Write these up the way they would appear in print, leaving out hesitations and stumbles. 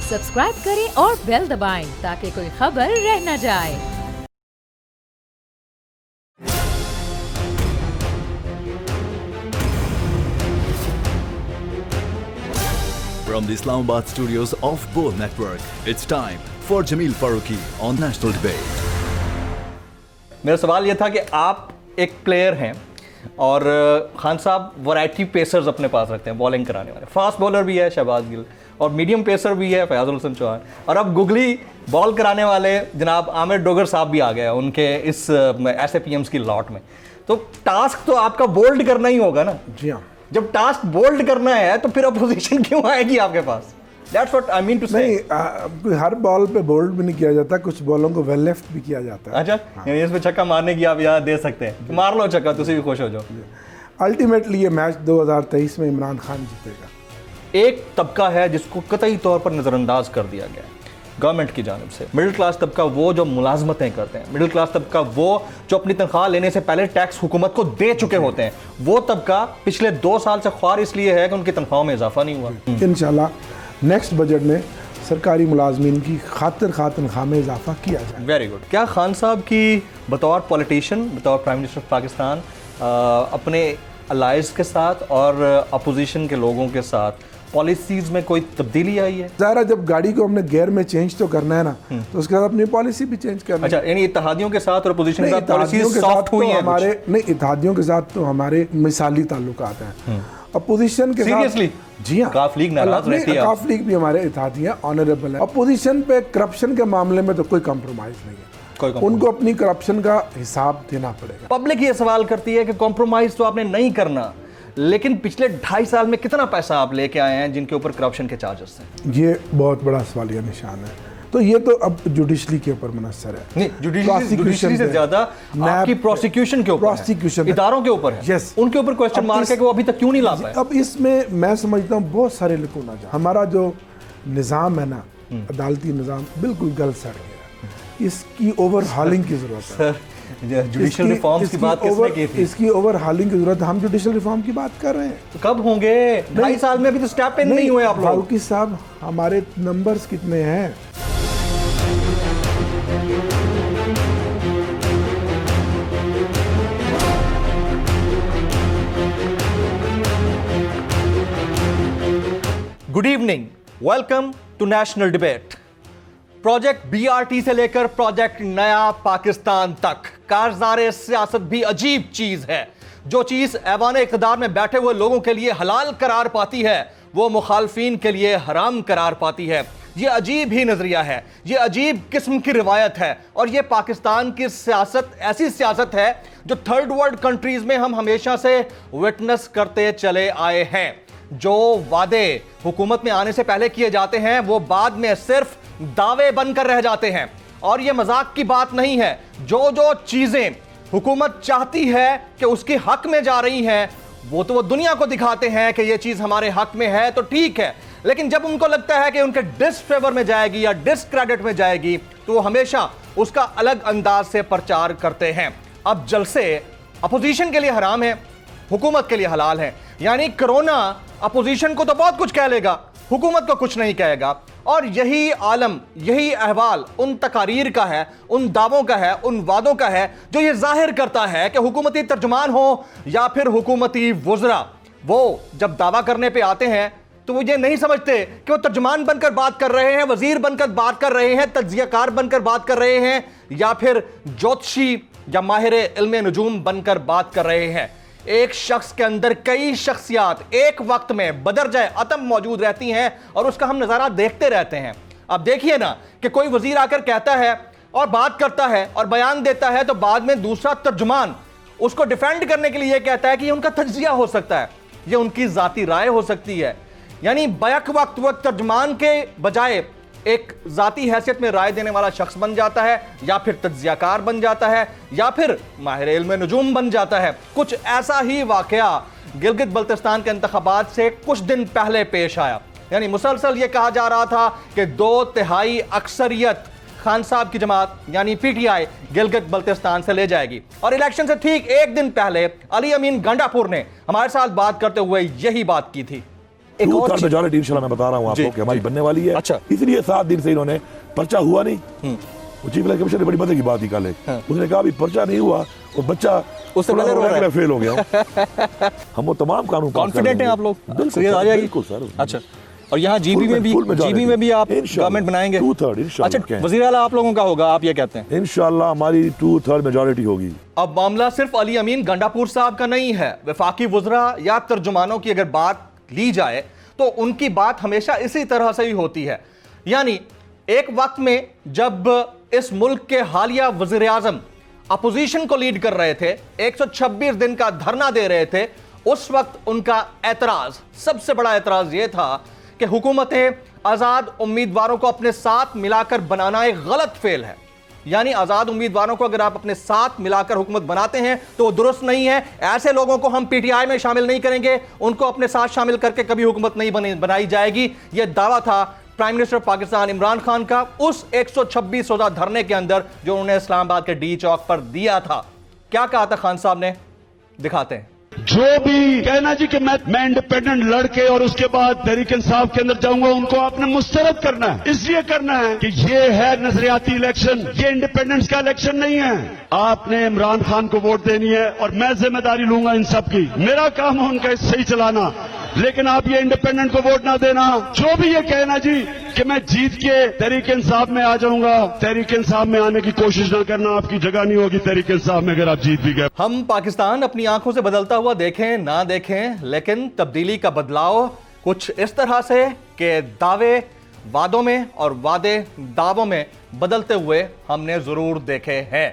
Subscribe करें और bell दबाएं ताकि कोई खबर रह न जाए। From the Islamabad studios of Bold Network, it's time for Jameel Farooqi on National Debate. मेरा सवाल यह था कि आप एक प्लेयर हैं और खान साहब वैरायटी पेसर्स अपने पास रखते हैं बॉलिंग कराने वाले। फास्ट बॉलर भी है शहबाज गिल और मीडियम पेसर भी है फयाजुल हसन चौहान, और अब गुगली बॉल कराने वाले जनाब आमिर डोगर साहब भी आ गए उनके इस SAPMs की लॉट में। तो टास्क तो आपका बोल्ड करना ही होगा ना। जी हाँ, जब टास्क बोल्ड करना है तो फिर अपोजिशन क्यों आएगी आपके पास? That's what I mean to say. नहीं, हर बॉल पे बोल्ड भी नहीं किया जाता, कुछ बॉलों को वेल लेफ्ट भी किया जाता है। अच्छा, यानी इसमें छक्का मारने की आप याद दे सकते हैं, मार लो छक्का, तुसी भी खुश हो जाओ। अल्टीमेटली ये मैच 2023 में इमरान खान जीतेगा। एक तबका है जिसको कतई तौर पर नज़रअंदाज कर दिया गया है गवर्नमेंट की जानिब से। मिडिल क्लास तबका, वो जो मुलाजमतें करते हैं, मिडिल क्लास तबका वो जो अपनी तनख्वाह लेने से पहले टैक्स हुकूमत को दे चुके होते हैं, वो तबका पिछले 2 साल से ख्वार इसलिए है कि उनकी तनख्वाह में इजाफा नहीं हुआ। इंशाल्लाह नेक्स्ट बजट में सरकारी मुलाजमीन की खातिर तनख्वाह में इजाफा किया जाए। Very good. क्या खान साहब की बतौर पॉलिटिशियन, बतौर प्राइम मिनिस्टर ऑफ पाकिस्तान अपने अलाइज के साथ और अपोजिशन के लोगों के साथ पॉलिसीज में कोई तब्दीली आई है? ज़ाहिर है, जब गाड़ी को हमने गियर में चेंज तो करना है ना, तो उसके बाद अपनी पॉलिसी भी चेंज करनी है। अच्छा, यानी इत्तेहादियों के साथ और अपोजिशन के साथ पॉलिसीज सॉफ्ट हुई हैं हमारे? नहीं, इत्तेहादियों के साथ तो हमारे मिसाली ताल्लुकात हैं। अपोजिशन के साथ जी हाँ, काफ लीग नाराज रहती है। काफ लीग भी हमारे इत्तेहादी हैं, ऑनरेबल है। अपोजिशन पे करप्शन के मामले में तो कोई कॉम्प्रोमाइज नहीं है, उनको अपनी करप्शन का हिसाब देना पड़ेगा। पब्लिक ये सवाल करती है कि कॉम्प्रोमाइज तो आपने नहीं करना, लेकिन पिछले 2.5 साल में कितना पैसा आप लेके आए हैं जिनके ऊपर करप्शन के चार्जेस हैं? ये बहुत बड़ा सवालिया निशान है। तो ये तो अब जुडिशरी के ऊपर मुनस्सर है। नहीं, जुडिशरी से ज्यादा आपकी प्रोसिक्यूशन के ऊपर, प्रोसिक्यूशन इदारों के ऊपर है। यस, उनके ऊपर क्वेश्चन मार्क है कि वो अभी तक क्यों नहीं ला पाए। अब इसमें मैं समझता हूँ बहुत सारे लकूना जा, हमारा जो निज़ाम है ना, अदालती निज़ाम बिल्कुल गल सड़ गया। इसकी ओवरहालिंग की जरूरत है। जुडिशल रिफॉर्म्स की बात किसने की थी? इसकी ओवरहालिंग की जरूरत है। हम जुडिशल रिफॉर्म की बात कर रहे हैं, तो कब होंगे? 2.5 साल में अभी तो स्टेप इन नहीं हुए आप लोग। फारूकी साहब, हमारे नंबर्स कितने हैं? Good evening, welcome to national debate. Project BRT से लेकर प्रोजेक्ट नया पाकिस्तान तक, कारज़ारे सियासत भी अजीब चीज है। जो चीज ऐवान इक़्तिदार में बैठे हुए लोगों के लिए हलाल करार पाती है, वो मुखालफीन के लिए हराम करार पाती है। ये अजीब ही नजरिया है, ये अजीब किस्म की रिवायत है, और ये पाकिस्तान की सियासत ऐसी सियासत है जो थर्ड वर्ल्ड कंट्रीज में हम हमेशा से विटनेस करते चले आए हैं। जो वादे हुकूमत में आने से पहले किए जाते हैं वो बाद में सिर्फ दावे बनकर रह जाते हैं, और ये मजाक की बात नहीं है। जो चीजें हुकूमत चाहती है कि उसके हक में जा रही हैं, वो तो वो दुनिया को दिखाते हैं कि ये चीज हमारे हक में है तो ठीक है, लेकिन जब उनको लगता है कि उनके डिसफेवर में जाएगी या डिसक्रेडिट में जाएगी, तो वो हमेशा उसका अलग अंदाज से प्रचार करते हैं। अब जलसे अपोजिशन के लिए हराम है, हुकूमत के लिए हलाल है। यानी कोरोना अपोजिशन को तो बहुत कुछ कह लेगा, हुकूमत को कुछ नहीं कहेगा। और यही आलम, यही अहवाल उन तकारीर का है, उन दावों का है, उन वादों का है जो ये जाहिर करता है कि हुकूमती तर्जुमान हो या फिर हुकूमती वुज़रा, वो जब दावा करने पे आते हैं तो वो ये नहीं समझते कि वो तर्जुमान बनकर बात कर रहे हैं, वजीर बनकर बात कर रहे हैं, तज्जियाकार बनकर बात कर रहे हैं, या फिर ज्योतिषी या माहिर इल्म नुजूम बनकर बात कर रहे हैं। एक शख्स के अंदर कई शख्सियात एक वक्त में बदरजाए अतम मौजूद रहती हैं और उसका हम नज़ारा देखते रहते हैं। अब देखिए ना कि कोई वजीर आकर कहता है और बात करता है और बयान देता है, तो बाद में दूसरा तर्जुमान उसको डिफेंड करने के लिए कहता है कि ये उनका तज्जिया हो सकता है, ये उनकी जाती राय हो सकती है। यानी बैक वक्त वक्त तर्जुमान के बजाय एक जाती हैसियत में राय देने वाला शख्स बन जाता है, या फिर तज्जियाकार बन जाता है, या फिर माहिर इल्म नुजूम बन जाता है। कुछ ऐसा ही वाकया गिलगित बल्तिस्तान के इंतखाबात से कुछ दिन पहले पेश आया। यानी मुसलसल ये कहा जा रहा था कि 2/3 अक्सरियत खान साहब की जमात यानी PTI गिलगित बल्तिस्तान से ले जाएगी, और इलेक्शन से ठीक एक दिन पहले अली अमीन गंडापुर ने हमारे साथ बात करते हुए यही बात की थी। एक और थर्ड मेजॉरिटी इंशाल्लाह मैं बता रहा हूँ आपको कि हमारी बनने वाली है। अच्छा। इसलिए 7 दिन से इन्होंने पर्चा हुआ नहीं। वो चीफ इलेक्शन कमिश्नर ने बड़ी मजे की बात निकाले। उसने कहा अभी पर्चा नहीं हुआ और बच्चा उससे पहले रो रहा है। फेल हो गया। हम वो तमाम कानून कॉन्फिडेंट हैं आप लोग? बिल्कुल सर। अच्छा, और यहाँ जीबी में भी आप गवर्नमेंट बनाएंगे? 2/3 इंशाल्लाह। अच्छा, वज़ीर आला आप लोगों का होगा, आप ये कहते हैं? इंशाल्लाह हमारी 2/3 मेजॉरिटी होगी। अब मामला सिर्फ अली अमीन गंडापुर साहब का नहीं है। वफाकी वज़रा या तर्जुमानों की अगर बात ली जाए तो उनकी बात हमेशा इसी तरह से ही होती है। यानी एक वक्त में जब इस मुल्क के हालिया वज़ीर आज़म अपोजिशन को लीड कर रहे थे, 126 दिन का धरना दे रहे थे, उस वक्त उनका एतराज, सबसे बड़ा एतराज यह था कि हुकूमतें आज़ाद उम्मीदवारों को अपने साथ मिलाकर बनाना एक गलत फेल है। यानी आज़ाद उम्मीदवारों को अगर आप अपने साथ मिलाकर हुकूमत बनाते हैं तो वो दुरुस्त नहीं है। ऐसे लोगों को हम पीटीआई में शामिल नहीं करेंगे, उनको अपने साथ शामिल करके कभी हुकूमत नहीं बनाई जाएगी। यह दावा था प्राइम मिनिस्टर पाकिस्तान इमरान खान का उस 126 रोजा धरने के अंदर जो उन्होंने इस्लामाबाद के डी चौक पर दिया था। क्या कहा था खान साहब ने, दिखाते हैं। जो भी कहना जी कि मैं इंडिपेंडेंट लड़के और उसके बाद तहरीक इंसाफ के अंदर जाऊंगा, उनको आपने मुस्तरद करना है। इसलिए करना है कि ये है नजरियाती इलेक्शन, ये इंडिपेंडेंस का इलेक्शन नहीं है। आपने इमरान खान को वोट देनी है और मैं जिम्मेदारी लूंगा इन सब की। मेरा काम है उनका सही चलाना, लेकिन आप ये इंडिपेंडेंट को वोट ना देना। जो भी ये कहना जी कि मैं जीत के तहरीक इंसाफ में आ जाऊंगा, तहरीक इंसाफ में आने की कोशिश ना करना, आपकी जगह नहीं होगी तहरीक इंसाफ में अगर आप जीत भी गए। हम पाकिस्तान अपनी आंखों से बदलता हुआ देखें ना देखें, लेकिन तब्दीली का बदलाव कुछ इस तरह से कि दावे वादों में और वादे दावों में बदलते हुए हमने जरूर देखे हैं।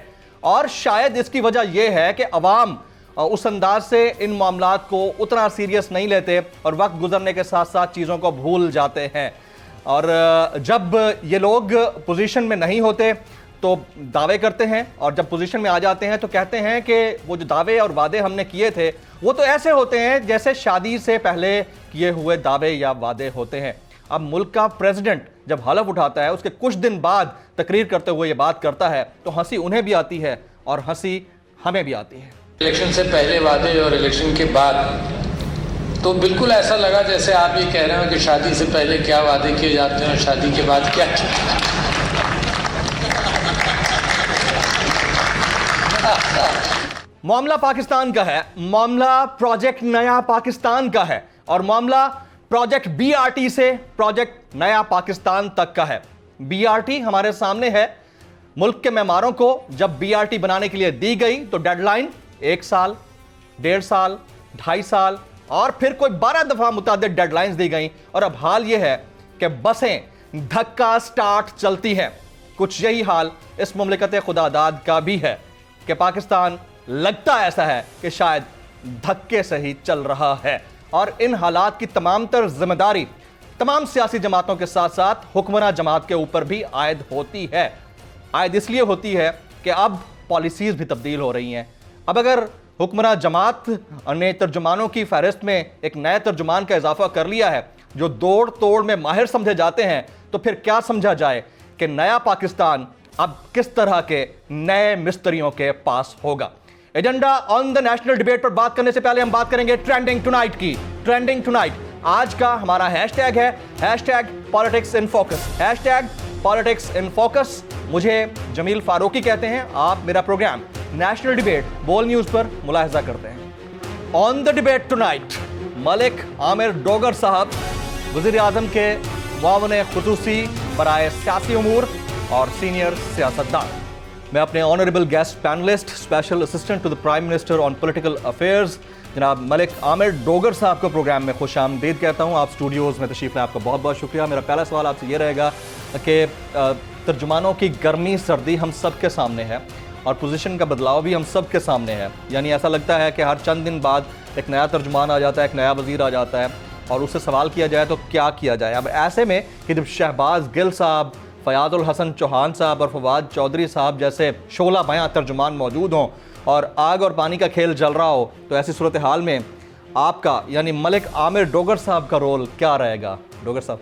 और शायद इसकी वजह यह है कि अवाम उस अंदाज से इन मामलात को उतना सीरियस नहीं लेते और वक्त गुजरने के साथ साथ चीज़ों को भूल जाते हैं। और जब ये लोग पोजीशन में नहीं होते तो दावे करते हैं, और जब पोजीशन में आ जाते हैं तो कहते हैं कि वो जो दावे और वादे हमने किए थे वो तो ऐसे होते हैं जैसे शादी से पहले किए हुए दावे या वादे होते हैं। अब मुल्क का प्रेसिडेंट जब हलफ उठाता है, उसके कुछ दिन बाद तकरीर करते हुए ये बात करता है, तो हंसी उन्हें भी आती है और हंसी हमें भी आती है। इलेक्शन से पहले वादे और इलेक्शन के बाद तो बिल्कुल ऐसा लगा जैसे आप ये कह रहे हो कि शादी से पहले क्या वादे किए जाते हैं और शादी के बाद क्या। मामला पाकिस्तान का है, मामला प्रोजेक्ट नया पाकिस्तान का है, और मामला प्रोजेक्ट बीआरटी से प्रोजेक्ट नया पाकिस्तान तक का है। बीआरटी हमारे सामने है। मुल्क के मेमारों को जब बीआरटी बनाने के लिए दी गई तो डेडलाइन 1 साल, 1.5 साल, 2.5 साल और फिर कोई 12 दफा मुताबिक डेडलाइंस दी गई। और अब हाल यह है कि बसें धक्का स्टार्ट चलती हैं। कुछ यही हाल इस मुमलिकत खुदादाद का भी है कि पाकिस्तान लगता ऐसा है कि शायद धक्के से ही चल रहा है। और इन हालात की तमाम तर जिम्मेदारी तमाम सियासी जमातों के साथ साथ हुक्मरान जमात के ऊपर भी आयद होती है। आयद इसलिए होती है कि अब पॉलिसीज भी तब्दील हो रही हैं। अब अगर हुक्मरान जमात ने तर्जुमानों की फहरिस्त में एक नए तर्जुमान का इजाफा कर लिया है जो दौड़ तोड़ में माहिर समझे जाते हैं, तो फिर क्या समझा जाए कि नया पाकिस्तान अब किस तरह के नए मिस्त्रियों के पास होगा। Agenda on the national debate पर बात करने से पहले हम बात करेंगे ट्रेंडिंग टुनाइट की। ट्रेंडिंग टुनाइट आज का हमारा हैशटैग है #politics in focus. #Politics in focus. मुझे जमील फारूकी कहते हैं। आप मेरा प्रोग्राम नेशनल डिबेट बोल न्यूज पर मुलाहिजा करते हैं। On the debate tonight Malik Amir Dogar साहब, वज़ीर आज़म के मुआवन खुसूसी बराए सियासी उमूर और सीनियर सियासतदान। मैं अपने honourable guest panelist special assistant to the prime minister on political affairs जनाब मलिक आमिर डोगर साहब को प्रोग्राम में खुश आमदीद कहता हूँ। आप स्टूडियोज़ में तशरीफ़ लाए, आपका बहुत बहुत शुक्रिया। मेरा पहला सवाल आपसे ये रहेगा कि तर्जुमानों की गर्मी सर्दी हम सब के सामने है और पोजीशन का बदलाव भी हम सब के सामने है। यानी ऐसा लगता है कि हर चंद दिन बाद एक नया तर्जुमान आ जाता है, एक नया वज़ीर आ जाता है और उससे सवाल किया जाए तो क्या किया जाए। अब ऐसे में कि जब शहबाज गिल साहब, फ़याज़ुल हसन चौहान साहब और फवाद चौधरी साहब जैसे शोला बयां तर्जुमान मौजूद हों और आग और पानी का खेल चल रहा हो, तो ऐसी सूरत हाल में आपका यानी मलिक आमिर डोगर साहब का रोल क्या रहेगा? डोगर साहब,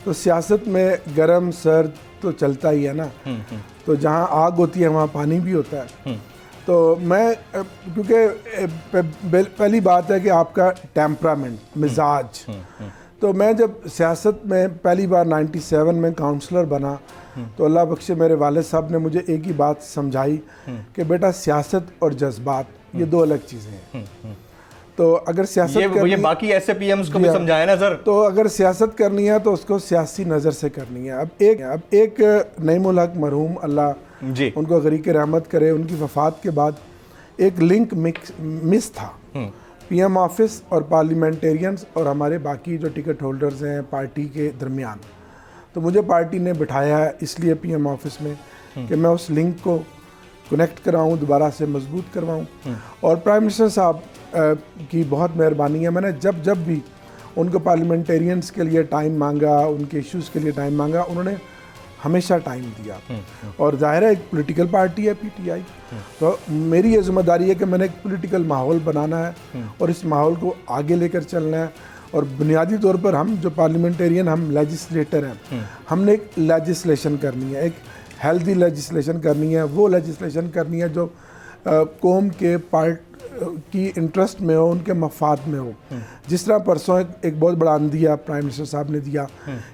तो सियासत में गरम सर्द तो चलता ही है ना, तो जहाँ आग होती है वहाँ पानी भी होता है। तो मैं क्योंकि पहली बात है कि आपका टेम्परामेंट, मिजाज, तो मैं जब सियासत में पहली बार 97 में काउंसलर बना तो अल्लाह बख्शे मेरे वालिद साहब ने मुझे एक ही बात समझाई कि बेटा सियासत और जज्बात ये दो अलग चीज़ें हैं। तो अगर सियासत ये बाकी ऐसे पीएम्स को भी समझाया ना सर। तो अगर सियासत करनी है तो उसको सियासी नज़र से करनी है। अब एक नईमुल हक मरहूम अल्लाह जी उनको गरीक रहमत करे, उनकी वफ़ात के बाद एक लिंक मिस था पीएम ऑफिस और पार्लियामेंटेरियंस और हमारे बाकी जो टिकट होल्डर्स हैं पार्टी के दरमियान। तो मुझे पार्टी ने बिठाया है इसलिए पीएम ऑफिस में कि मैं उस लिंक को कनेक्ट कराऊं, दोबारा से मजबूत करवाऊं। और प्राइम मिनिस्टर साहब की बहुत मेहरबानी है, मैंने जब भी उनको पार्लियामेंटेरियंस के लिए टाइम मांगा, उनके इश्यूज़ के लिए टाइम मांगा, उन्होंने हमेशा टाइम दिया। और ज़ाहिर है एक पॉलिटिकल पार्टी है पीटीआई, तो मेरी ये जिम्मेदारी है कि मैंने एक पॉलिटिकल माहौल बनाना है और इस माहौल को आगे लेकर चलना है। और बुनियादी तौर पर हम जो पार्लियामेंटेरियन, हम लेजिस्लेटर हैं, हमने एक लेजिस्लेशन करनी है, एक हेल्दी लेजिस्लेशन करनी है, वो लेजिस्लेशन करनी है जो कौम के पार्ट की इंटरेस्ट में हो, उनके मफाद में हो। जिस तरह परसों एक बहुत बड़ा अंदिया प्राइम मिनिस्टर साहब ने दिया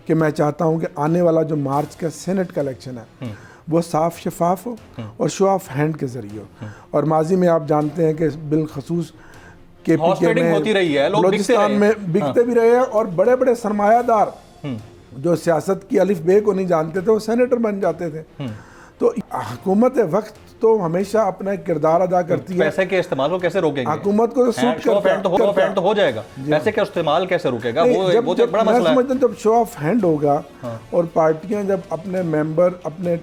कि मैं चाहता हूं कि आने वाला जो मार्च का सेनेट का इलेक्शन है वो साफ शफाफ हो और शो ऑफ हैंड के ज़रिए हो। और माजी में आप जानते हैं कि बिलखसूस KPK में होती रही है, लोग बलूचिस्तान में बिकते भी रहे हैं और बड़े बड़े सरमायादार जो सियासत की अलिफ बे को नहीं जानते थे वो सेनेटर बन जाते थे। तो हुकूमत वक्त तो हमेशा अपना किरदार अदा करती है। पैसे के इस्तेमाल को कैसे रोकेंगे? हुकूमत को तो सूट तो हो जाएगा, पैसे का इस्तेमाल कैसे रुकेगा? वो तो बड़ा मसला है। जब शो ऑफ हैंड होगा और पार्टियां जब अपने मेंबर, अपने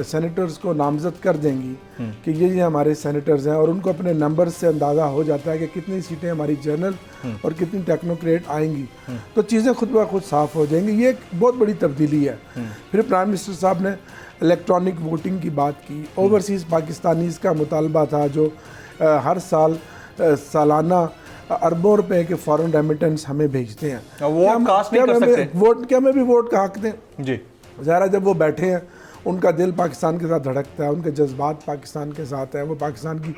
सेनेटर्स को नामजद कर देंगी कि ये हमारे सेनेटर्स हैं और उनको अपने नंबर से अंदाज़ा हो जाता है कि कितनी सीटें हमारी जनरल और कितनी टेक्नोक्रेट आएंगी, तो चीज़ें खुद ब खुद साफ हो जाएंगी। ये एक बहुत बड़ी तब्दीली है। फिर प्राइम मिनिस्टर साहब ने इलेक्ट्रॉनिक वोटिंग की बात की। ओवरसीज़ पाकिस्तानीज़ का मुतालबा था जो हर साल सालाना अरबों रुपए के फॉरेन रेमिटेंस हमें भेजते हैं। क्या हमें भी वोट का हक दें जी? ज़ाहिर जब वो बैठे हैं उनका दिल पाकिस्तान के साथ धड़कता है, उनके जज्बात पाकिस्तान के साथ हैं, वो पाकिस्तान की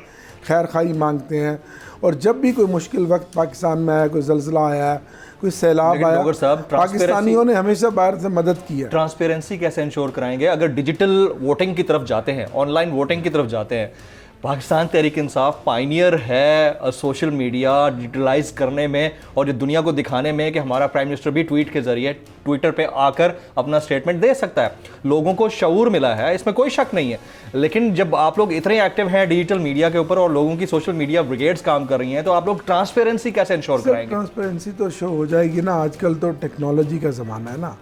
खैर खाई मांगते हैं। और जब भी कोई मुश्किल वक्त पाकिस्तान में आया, कोई ज़लज़ला आया, कोई सैलाब आया, पाकिस्तानियों ने हमेशा बाहर से मदद की है। ट्रांसपेरेंसी कैसे इंश्योर कराएंगे? अगर डिजिटल वोटिंग की तरफ जाते हैं, ऑनलाइन वोटिंग की तरफ जाते हैं, पाकिस्तान तहरीक इंसाफ पाइनियर है सोशल मीडिया डिजिटलाइज करने में और ये दुनिया को दिखाने में कि हमारा प्राइम मिनिस्टर भी ट्वीट के जरिए ट्विटर पे आकर अपना स्टेटमेंट दे सकता है। लोगों को शऊर मिला है, इसमें कोई शक नहीं है। लेकिन जब आप लोग इतने एक्टिव हैं डिजिटल मीडिया के ऊपर और लोगों की सोशल मीडिया ब्रिगेड्स काम कर रही हैं, तो आप लोग ट्रांसपेरेंसी कैसे इंश्योर कराएंगे? ट्रांसपेरेंसी तो शो हो जाएगी ना, आजकल तो टेक्नोलॉजी का ज़माना है ना।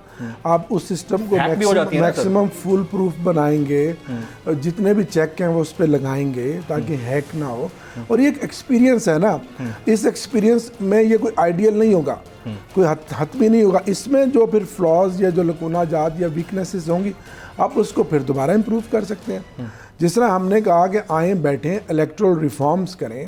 आप उस सिस्टम को मैक्सिमम फुल प्रूफ बनाएंगे, जितने भी चेक हैं वो उस पर लगाएंगे ताकि हैक ना हो। और ये एक एक्सपीरियंस है ना, इस एक्सपीरियंस में ये कोई आइडियल नहीं होगा, कोई हतमी नहीं होगा। इसमें जो फिर फ्लॉज या जो लकूनाजात या वीकनेसेस होंगी आप उसको फिर दोबारा इम्प्रूव कर सकते हैं। जिस तरह हमने कहा कि आए बैठें इलेक्ट्रल रिफॉर्म्स करें।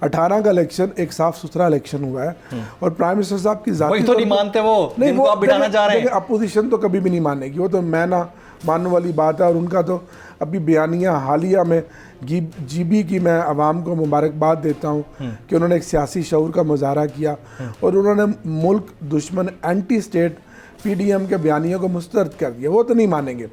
18 का इलेक्शन एक साफ सुथरा इलेक्शन हुआ है और प्राइम मिनिस्टर साहब की जाती तो नहीं मानते वो, नहीं वो आप बिठाना चाह रहे हैं। अपोजिशन तो कभी भी नहीं मानेगी, वो तो मैं ना मानने वाली बात है। और उनका तो अभी बयानिया हालिया में GB की मैं आवाम को मुबारकबाद देता हूँ कि उन्होंने एक सियासी शऊर का मुजाहरा किया और उन्होंने मुल्क दुश्मन एंटी स्टेट PDM के बयानियों को मुस्तरद कर दिया। वो तो नहीं मानेंगे,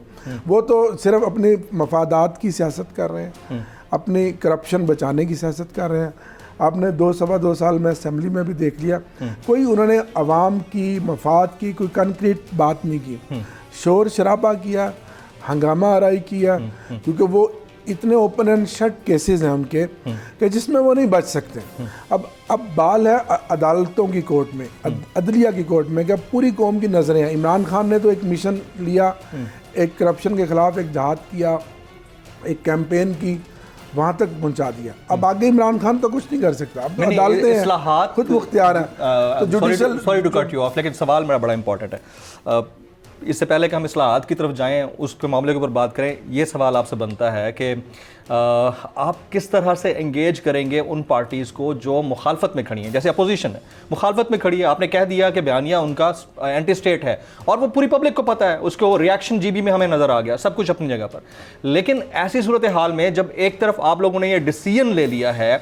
वो तो सिर्फ अपने मफादात की सियासत कर रहे हैं, अपनी करप्शन बचाने की सियासत कर रहे हैं। आपने 2 साल में असेंबली में भी देख लिया, कोई उन्होंने अवाम की मफाद की कोई कंक्रीट बात नहीं की। शोर शराबा किया, हंगामा आराई किया, क्योंकि वो इतने ओपन एंड शट केसेस हैं उनके कि जिसमें वो नहीं बच सकते। अब बाल है अदालतों की कोर्ट में, अदलिया की कोर्ट में, कि पूरी कौम की नज़रें हैं। इमरान खान ने तो एक मिशन लिया, एक करप्शन के खिलाफ एक जहाद किया, एक कैंपेन की, वहाँ तक पहुँचा दिया। अब आगे इमरान खान तो कुछ नहीं कर सकता। अब अदालतें हैं, खुद मुख्तियार हैं। तो judicial, sorry to cut you off, लेकिन सवाल मेरा बड़ा इंपॉर्टेंट है। इससे पहले कि हम इस्लाहात की तरफ जाएं, उसके मामले के ऊपर बात करें, ये सवाल आपसे बनता है कि आप किस तरह से एंगेज करेंगे उन पार्टीज़ को जो मुखालफत में खड़ी हैं। जैसे अपोजिशन है, मुखालफत में खड़ी है, आपने कह दिया कि बयानिया उनका एंटी स्टेट है और वो पूरी पब्लिक को पता है, उसको रिएक्शन GB में हमें नज़र आ गया, सब कुछ अपनी जगह पर। लेकिन ऐसी सूरत हाल में जब एक तरफ आप लोगों ने ये डिसीजन ले लिया है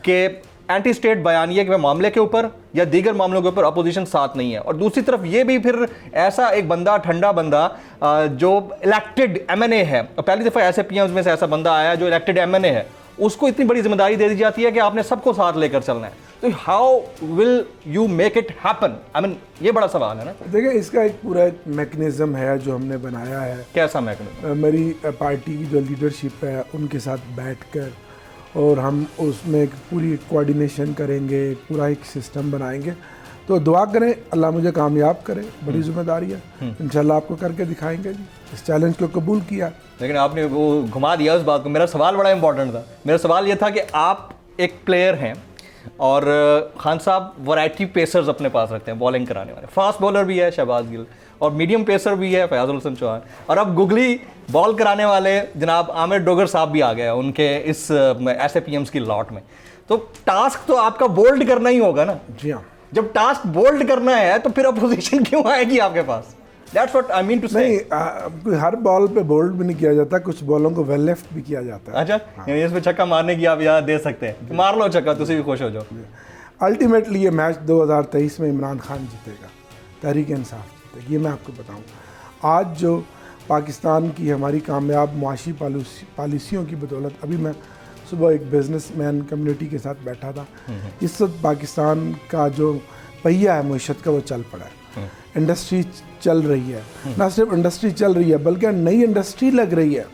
कि एंटी स्टेट बयानिए के मामले के ऊपर या दीगर मामलों के ऊपर अपोजिशन साथ नहीं है, और दूसरी तरफ ये भी फिर ऐसा एक बंदा, ठंडा बंदा जो इलेक्टेड एमएनए है, पहली दफ़ा ऐसे पीएम्स में से ऐसा बंदा आया जो इलेक्टेड एमएनए है, उसको इतनी बड़ी जिम्मेदारी दे दी जाती है कि आपने सबको साथ लेकर चलना है। तो how will you make it happen? I mean ये बड़ा सवाल है ना। देखिए, इसका एक पूरा एक मैकेनिज्म है जो हमने बनाया है। कैसा मैकेनिज्म? मेरी पार्टी की जो लीडरशिप है उनके साथ बैठकर, और हम उसमें एक पूरी कोऑर्डिनेशन करेंगे, पूरा एक सिस्टम बनाएंगे। तो दुआ करें अल्लाह मुझे कामयाब करे, बड़ी जिम्मेदारी है, इंशाल्लाह आपको करके दिखाएंगे जी। इस चैलेंज को कबूल किया। लेकिन आपने वो घुमा दिया उस बात को। मेरा सवाल बड़ा इंपॉर्टेंट था। मेरा सवाल ये था कि आप एक प्लेयर हैं और खान साहब वैरायटी पेसर्स अपने पास रखते हैं, बॉलिंग कराने वाले। फास्ट बॉलर भी है शहबाज गिल, और मीडियम पेसर भी है फयाजुल हसन चौहान, और अब गुगली बॉल कराने वाले जनाब आमिर डोगर साहब भी आ गए उनके इस ऐसे पीएम्स की लॉट में। तो टास्क तो आपका बोल्ड करना ही होगा ना। जी हाँ, जब टास्क बोल्ड करना है तो फिर अपोजिशन क्यों आएगी आपके पास? That's what I mean to say. नहीं, हर बॉल पे बोल्ड भी नहीं किया जाता, कुछ बॉलों को वेल लेफ्ट भी किया जाता है। अच्छा, यानी इसमें छक्का मारने की आप याद दे सकते हैं, मार लो छक्का, तुसी भी खुश हो जाओ। अल्टीमेटली ये मैच 2023 में इमरान खान जीतेगा, तहरीक इंसाफ जीतेगी, ये मैं आपको बताऊं। आज जो पाकिस्तान की हमारी कामयाब मुआशी पॉलिसियों की बदौलत, अभी मैं सुबह एक बिजनेसमैन कम्युनिटी के साथ बैठा था, इस वक्त पाकिस्तान का जो पहिया है मईशत का वो चल पड़ा है। इंडस्ट्री चल रही है, ना सिर्फ इंडस्ट्री चल रही है बल्कि नई इंडस्ट्री लग रही है।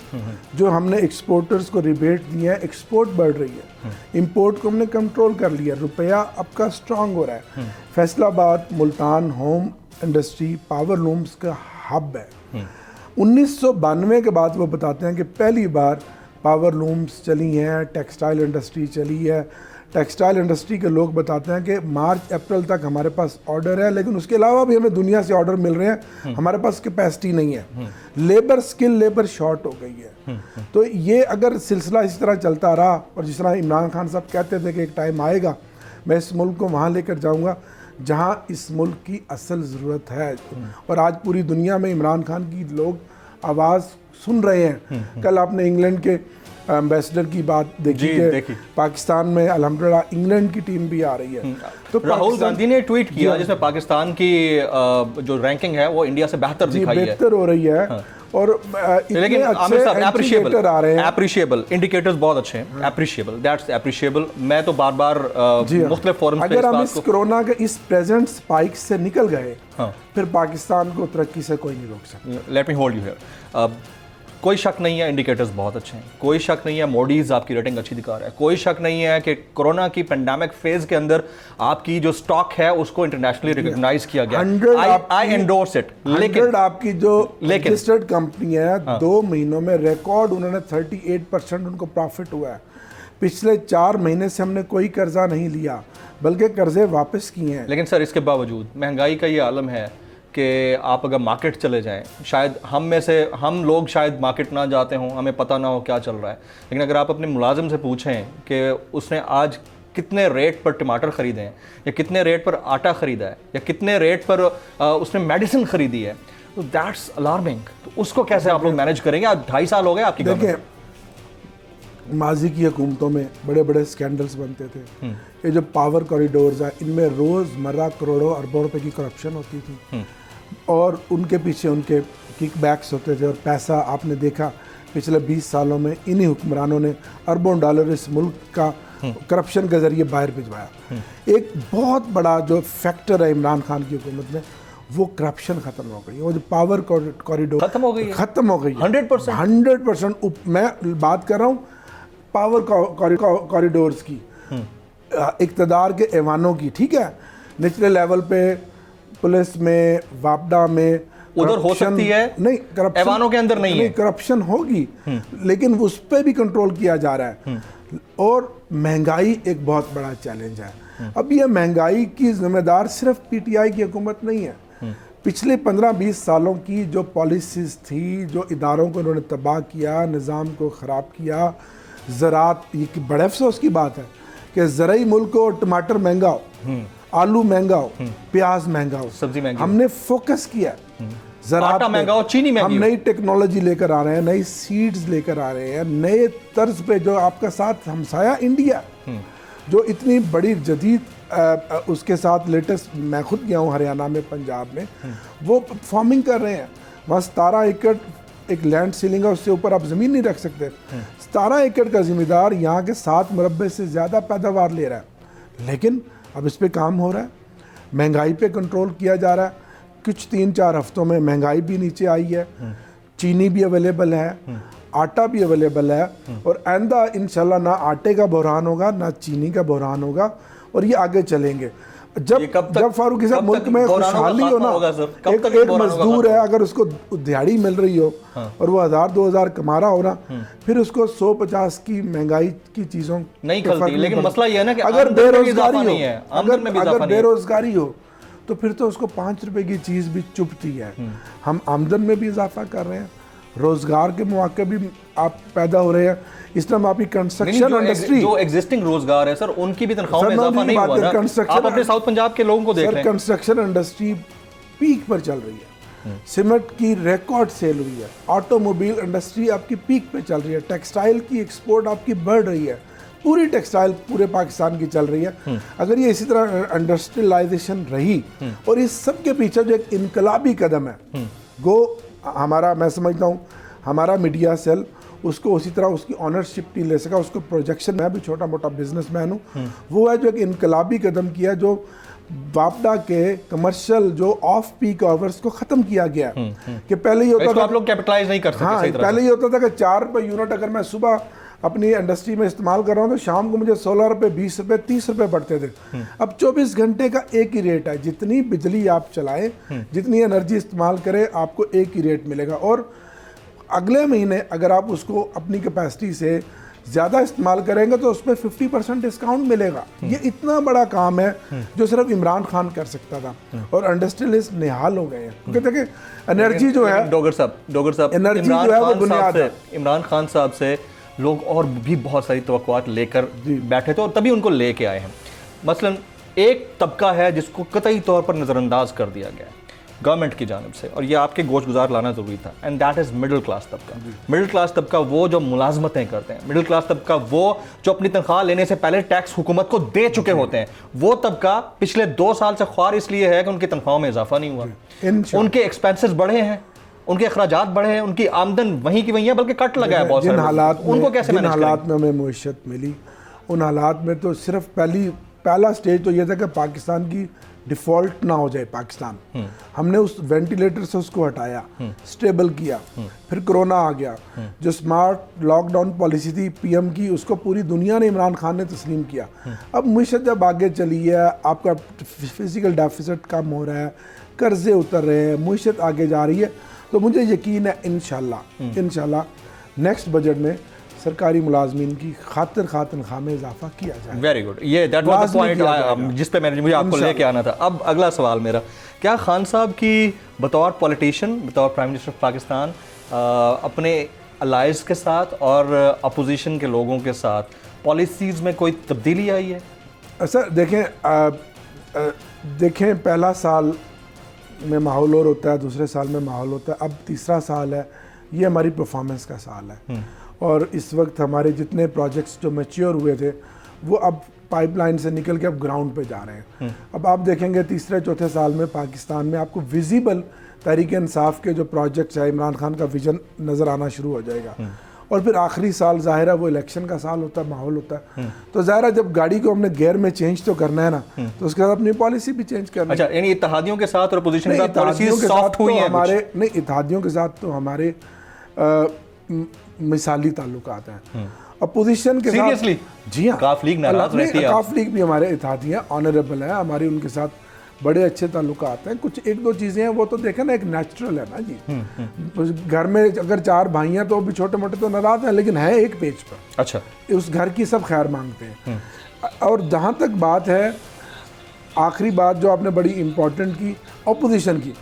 जो हमने एक्सपोर्टर्स को रिबेट दिया है, एक्सपोर्ट बढ़ रही है, इंपोर्ट को हमने कंट्रोल कर लिया, रुपया आपका स्ट्रांग हो रहा है। Faisalabad, Multan home industry power looms का हब है। 1992 के बाद वो बताते हैं कि पहली बार पावर लूम्स चली हैं, टेक्सटाइल इंडस्ट्री चली है। टेक्सटाइल इंडस्ट्री के लोग बताते हैं कि मार्च अप्रैल तक हमारे पास ऑर्डर है, लेकिन उसके अलावा भी हमें दुनिया से ऑर्डर मिल रहे हैं, हमारे पास कैपेसिटी नहीं है, लेबर स्किल लेबर शॉर्ट हो गई है। तो ये अगर सिलसिला इस तरह चलता रहा, और जिस तरह इमरान खान साहब कहते थे कि एक टाइम आएगा मैं इस मुल्क को वहाँ लेकर जाऊँगा जहाँ इस मुल्क की असल ज़रूरत है, और आज पूरी दुनिया में इमरान खान की लोग आवाज़ सुन रहे हैं। कल आपने इंग्लैंड के एम्बेसडर की बात देखी, पाकिस्तान में अल्हम्दुलिल्लाह इंग्लैंड की टीम भी आ रही है। तो राहुल गांधी ने ट्वीट किया जिसमें पाकिस्तान की जो रैंकिंग है वो इंडिया से बेहतर दिखाई है, बेहतर हो रही है। हाँ। और लेकिन आमिर साहब एप्रिशिएबल इंडिकेटर्स बहुत अच्छे हैं, एप्रिशिएबल, दैट्स एप्रिशिएबल। मैं तो बार बार मुख्तलिफ फोरम्स पे अगर हम इस कोरोना के इस प्रेजेंट स्पाइक से निकल गए, फिर पाकिस्तान को तरक्की से कोई नहीं रोक सकता। Let me hold you here. कोई शक नहीं है इंडिकेटर्स बहुत अच्छे हैं, कोई शक नहीं है मोडीज आपकी रेटिंग अच्छी दिखा रहा है, कोई शक नहीं है कि कोरोना की पेंडेमिक फेज के अंदर आपकी जो स्टॉक है उसको इंटरनेशनली रिकॉग्नाइज किया गया। आई एंडोर्स इट। लेकिन आपकी जो रजिस्टर्ड कंपनी है, 2 महीनों में रिकॉर्ड उन्होंने 38% उनको प्रॉफिट हुआ है। पिछले 4 महीने से हमने कोई कर्जा नहीं लिया, बल्कि कर्जे वापस किए हैं। लेकिन सर इसके बावजूद महंगाई का ये आलम है कि आप अगर मार्केट चले जाएं, शायद हम लोग शायद मार्केट ना जाते हों, हमें पता ना हो क्या चल रहा है, लेकिन अगर आप अपने मुलाजिम से पूछें कि उसने आज कितने रेट पर टमाटर ख़रीदे हैं, या कितने रेट पर आटा ख़रीदा है, या कितने रेट पर उसने मेडिसिन ख़रीदी है, तो दैट्स अलार्मिंग। तो उसको कैसे आप लोग मैनेज करेंगे? आप 2.5 साल हो गए आपकी। देखिए, माजी की हुकूमतों में बड़े बड़े स्कैंडल्स बनते थे। ये जो पावर कॉरिडोर्स हैं, इनमें रोज़मर्रा करोड़ों अरबों रुपए की करप्शन होती थी, और उनके पीछे उनके किकबैक्स होते थे, और पैसा आपने देखा पिछले 20 सालों में इन्हीं हुक्मरानों ने अरबों डॉलर इस मुल्क का करप्शन के ज़रिए बाहर भिजवाया। एक बहुत बड़ा जो फैक्टर है इमरान खान की हुकूमत में, वो करप्शन ख़त्म हो गई है। वो जो पावर कॉरिडोर ख़त्म हो गई 100%। मैं बात कर रहा हूँ पावर कॉरिडोर्स की, इक़्तिदार के ऐवानों की, ठीक है, निचले लेवल पे पुलिस में, वापडा में उधर हो सकती है, नहीं करप्शन ऐवानों के अंदर नहीं है, करप्शन होगी, लेकिन उस पर भी कंट्रोल किया जा रहा है। और महंगाई एक बहुत बड़ा चैलेंज है। अब ये महंगाई की जिम्मेदार सिर्फ पीटीआई की हुकूमत नहीं है। पिछले 15-20 सालों की जो पॉलिसीज थी, जो इदारों को उन्होंने तबाह किया, निज़ाम को ख़राब किया, ज़रात, ये बड़े अफसोस की बात है कि ज़राई मुल्क हो, टमाटर महंगा हो, आलू महंगा हो, प्याज महंगा हो, सब्जी महंगी, हमने फोकस किया। आटा महंगा हो, चीनी महंगी, हम नई टेक्नोलॉजी लेकर आ रहे हैं, नई सीड्स लेकर आ रहे हैं, नए तर्ज पे जो आपका साथ हमसाया इंडिया, जो इतनी बड़ी जदीद उसके साथ लेटेस्ट, मैं खुद गया हूँ हरियाणा में, पंजाब में, वो फार्मिंग कर रहे हैं। वहाँ 17 एकड़ एक लैंड सीलिंग है, उससे ऊपर आप ज़मीन नहीं रख सकते। 17 एकड़ का ज़मींदार यहाँ के 7 मुरब्बे से ज़्यादा पैदावार ले रहा है। लेकिन अब इस पे काम हो रहा है, महंगाई पे कंट्रोल किया जा रहा है। कुछ 3-4 हफ्तों में महंगाई भी नीचे आई है, चीनी भी अवेलेबल है, आटा भी अवेलेबल है, और आइंदा इंशाल्लाह ना आटे का बहरान होगा ना चीनी का बहरान होगा, और ये आगे चलेंगे। जब फारूकी साहब मुल्क में खुशहाली हो ना, एक मजदूर है अगर उसको दिहाड़ी मिल रही हो और वो 1000-2000 कमा रहा हो ना, फिर उसको 150 की महंगाई की चीजों नहीं खलती। लेकिन मसला ये है ना कि अगर बेरोजगारी हो तो फिर तो उसको 5 रुपए की चीज भी चुभती है। हम आमदन में भी इजाफा कर रहे हैं, रोजगार के मौके भी आप पैदा हो रहे हैं। इस तरह आपकी कंस्ट्रक्शन इंडस्ट्री, जो एग्जिस्टिंग रोजगार है सर, उनकी भी तनख्वाह में इजाफा नहीं हुआ ना। आप अपने साउथ पंजाब के लोगों को देख लें, कंस्ट्रक्शन इंडस्ट्री पीक पर चल रही है, सीमेंट की रिकॉर्ड सेल हुई है, ऑटोमोबाइल इंडस्ट्री आपकी पीक पे चल रही है, टेक्सटाइल की एक्सपोर्ट आपकी बढ़ रही है, पूरी टेक्सटाइल पूरे पाकिस्तान की चल रही है। अगर ये इसी तरह इंडस्ट्रियलाइजेशन रही, और इस सब के पीछे जो एक इनकलाबी कदम है, गो हमारा, मैं समझता हूँ हमारा मीडिया सेल उसको उसी तरह उसकी ऑनरशिप नहीं ले सका, उसको प्रोजेक्शन, मैं भी छोटा मोटा बिजनेसमैन हूँ, वो है जो एक इनकलाबी कदम किया, जो वापडा के कमर्शियल जो ऑफ पीक आवर्स को खत्म किया गया कि पहले ये होता था, आप लोग कैपिटलाइज नहीं कर सकते। हाँ, पहले ये होता था कि 4 रुपये यूनिट अगर मैं सुबह अपनी इंडस्ट्री में इस्तेमाल कर रहा हूँ तो शाम को मुझे 16 रुपये, 20 रुपये, 30 रुपये पड़ते थे। अब 24 घंटे का एक ही रेट है, जितनी बिजली आप चलाएं, जितनी एनर्जी इस्तेमाल करें, आपको एक ही रेट मिलेगा। और अगले महीने अगर आप उसको अपनी कैपेसिटी से ज़्यादा इस्तेमाल करेंगे तो उसमें 50% डिस्काउंट मिलेगा। ये इतना बड़ा काम है जो सिर्फ इमरान खान कर सकता था, और इंडस्ट्रियलिस्ट निहाल हो गए हैं, क्योंकि देखिए एनर्जी जो है, डॉक्टर साहब एनर्जी जो है वो बुनियाद है। इमरान खान साहब से लोग और भी बहुत सारी तवक्कुआत लेकर बैठे थे और तभी उनको लेके आए हैं। मसलन एक तबका है जिसको कतई तौर पर नज़रअंदाज कर दिया गया है गवर्नमेंट की जानिब से, और ये आपके गोश गुजार लाना ज़रूरी था, and that is middle class तबका। मिडिल क्लास तबका वो जो मुलाजमतें करते हैं, मिडिल क्लास तबका वो जो अपनी तनख्वाह लेने से पहले टैक्स हुकूमत को दे चुके होते हैं। वो तबका पिछले 2 साल से ख्वार इसलिए है कि उनकी तनख्वाह में इजाफा नहीं हुआ, उनके एक्सपेंसेस बढ़े हैं, उनके अखराजात बढ़े हैं, उनकी आमदन वहीं की वहीं है, बल्कि कट लगा है बहुत सारे। उनको कैसे मैनेज करेंगे? जिन हालात में हमें मुइशत मिली, उन हालात में तो सिर्फ पहला स्टेज तो ये था कि पाकिस्तान की डिफ़ॉल्ट ना हो जाए पाकिस्तान। हमने उस वेंटिलेटर से उसको हटाया, स्टेबल किया, फिर कोरोना आ गया, जो स्मार्ट लॉकडाउन पॉलिसी थी पीएम की, उसको पूरी दुनिया ने, इमरान खान ने तस्लीम किया। अब मुइशत जब आगे चली है, आपका फिजिकल डेफिसिट कम हो रहा है, कर्जे उतर रहे हैं, मुइशत आगे जा रही है, तो मुझे यकीन है इंशाल्लाह नेक्स्ट बजट में सरकारी मुलाजमीन की खातिर तनख्वाह में इजाफा किया जाए। वेरी गुड, ये दैट वाज द पॉइंट जिस पे मुझे आपको लेके आना था। अब अगला सवाल मेरा, क्या खान साहब की बतौर पॉलिटिशियन, बतौर प्राइम मिनिस्टर पाकिस्तान, अपने अलाइज के साथ और अपोजिशन के लोगों के साथ पॉलिसीज़ में कोई तब्दीली आई है? सर देखें पहला साल में माहौल और होता है, दूसरे साल में माहौल होता है, अब तीसरा साल है, ये हमारी परफॉर्मेंस का साल है। और इस वक्त हमारे जितने प्रोजेक्ट्स जो मैच्योर हुए थे वो अब पाइपलाइन से निकल के अब ग्राउंड पे जा रहे हैं। अब आप देखेंगे तीसरे चौथे साल में पाकिस्तान में आपको विजिबल तहरीक इंसाफ के जो प्रोजेक्ट्स है, इमरान खान का विजन नज़र आना शुरू हो जाएगा। और फिर आखिरी साल ज़ाहिर है वो इलेक्शन का साल होता है, माहौल होता है, तो ज़ाहिर है जब गाड़ी को हमने गियर में चेंज तो करना है ना, तो उसके साथ अपनी पॉलिसी भी चेंज करनी है। अच्छा, यानी इत्तेहादियों के साथ और अपोजिशन के साथ पॉलिसीज सॉफ्ट हुई हैं हमारे? नहीं, इत्तेहादियों के साथ तो हमारे मिसाली ताल्लुकात हैं। अपोजिशन के साथ जी हाँ, काफ लीग नाराज रहती है। काफ लीग भी हमारे इत्तेहादी हैं, ऑनरेबल है, हमारी उनके साथ बड़े अच्छे ताल्लुकात हैं। कुछ 1-2 चीज़ें हैं वो तो देखें ना, एक नेचुरल है ना जी। घर में अगर 4 भाई हैं तो भी छोटे मोटे तो नाराज हैं, लेकिन है एक पेज पर। अच्छा, उस घर की सब खैर मांगते हैं। और जहाँ तक बात है, आखिरी बात जो आपने बड़ी इंपॉर्टेंट की, अपोजिशन की,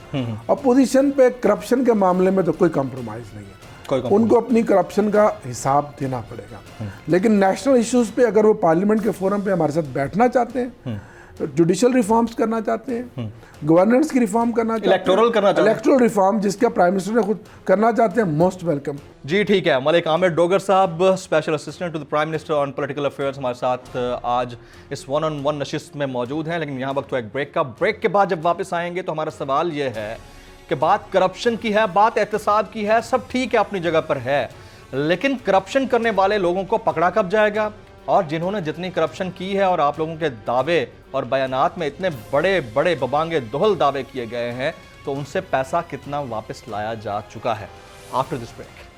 अपोजिशन पे करप्शन के मामले में तो कोई कॉम्प्रोमाइज़ नहीं है, उनको अपनी करप्शन का हिसाब देना पड़ेगा। लेकिन नेशनल इश्यूज पे अगर वो पार्लियामेंट के फोरम पे हमारे साथ बैठना चाहते हैं, जुडिशल रिफॉर्म्स करना चाहते हैं, गवर्नेंस की रिफॉर्म करना चाहते हैं, इलेक्टोरल करना चाहते हैं, इलेक्टोरल रिफॉर्म जिसका प्राइम मिनिस्टर ने खुद करना चाहते हैं, मोस्ट वेलकम। जी ठीक है। मलिक आमिर डोगर साहब, special assistant to the prime minister on political affairs, हमारे साथ आज इस 1-on-1 नशिस्त में मौजूद हैं। लेकिन यहाँ वक्त तो एक ब्रेक का। ब्रेक के बाद जब वापस आएंगे तो हमारा सवाल ये है कि बात करप्शन की है, बात एहतसाब की है, सब ठीक है, अपनी जगह पर है, लेकिन करप्शन करने वाले लोगों को पकड़ा कब जाएगा? और जिन्होंने जितनी करप्शन की है और आप लोगों के दावे और बयानात में इतने बड़े बड़े बबांगे दोहल दावे किए गए हैं, तो उनसे पैसा कितना वापस लाया जा चुका है? After this break.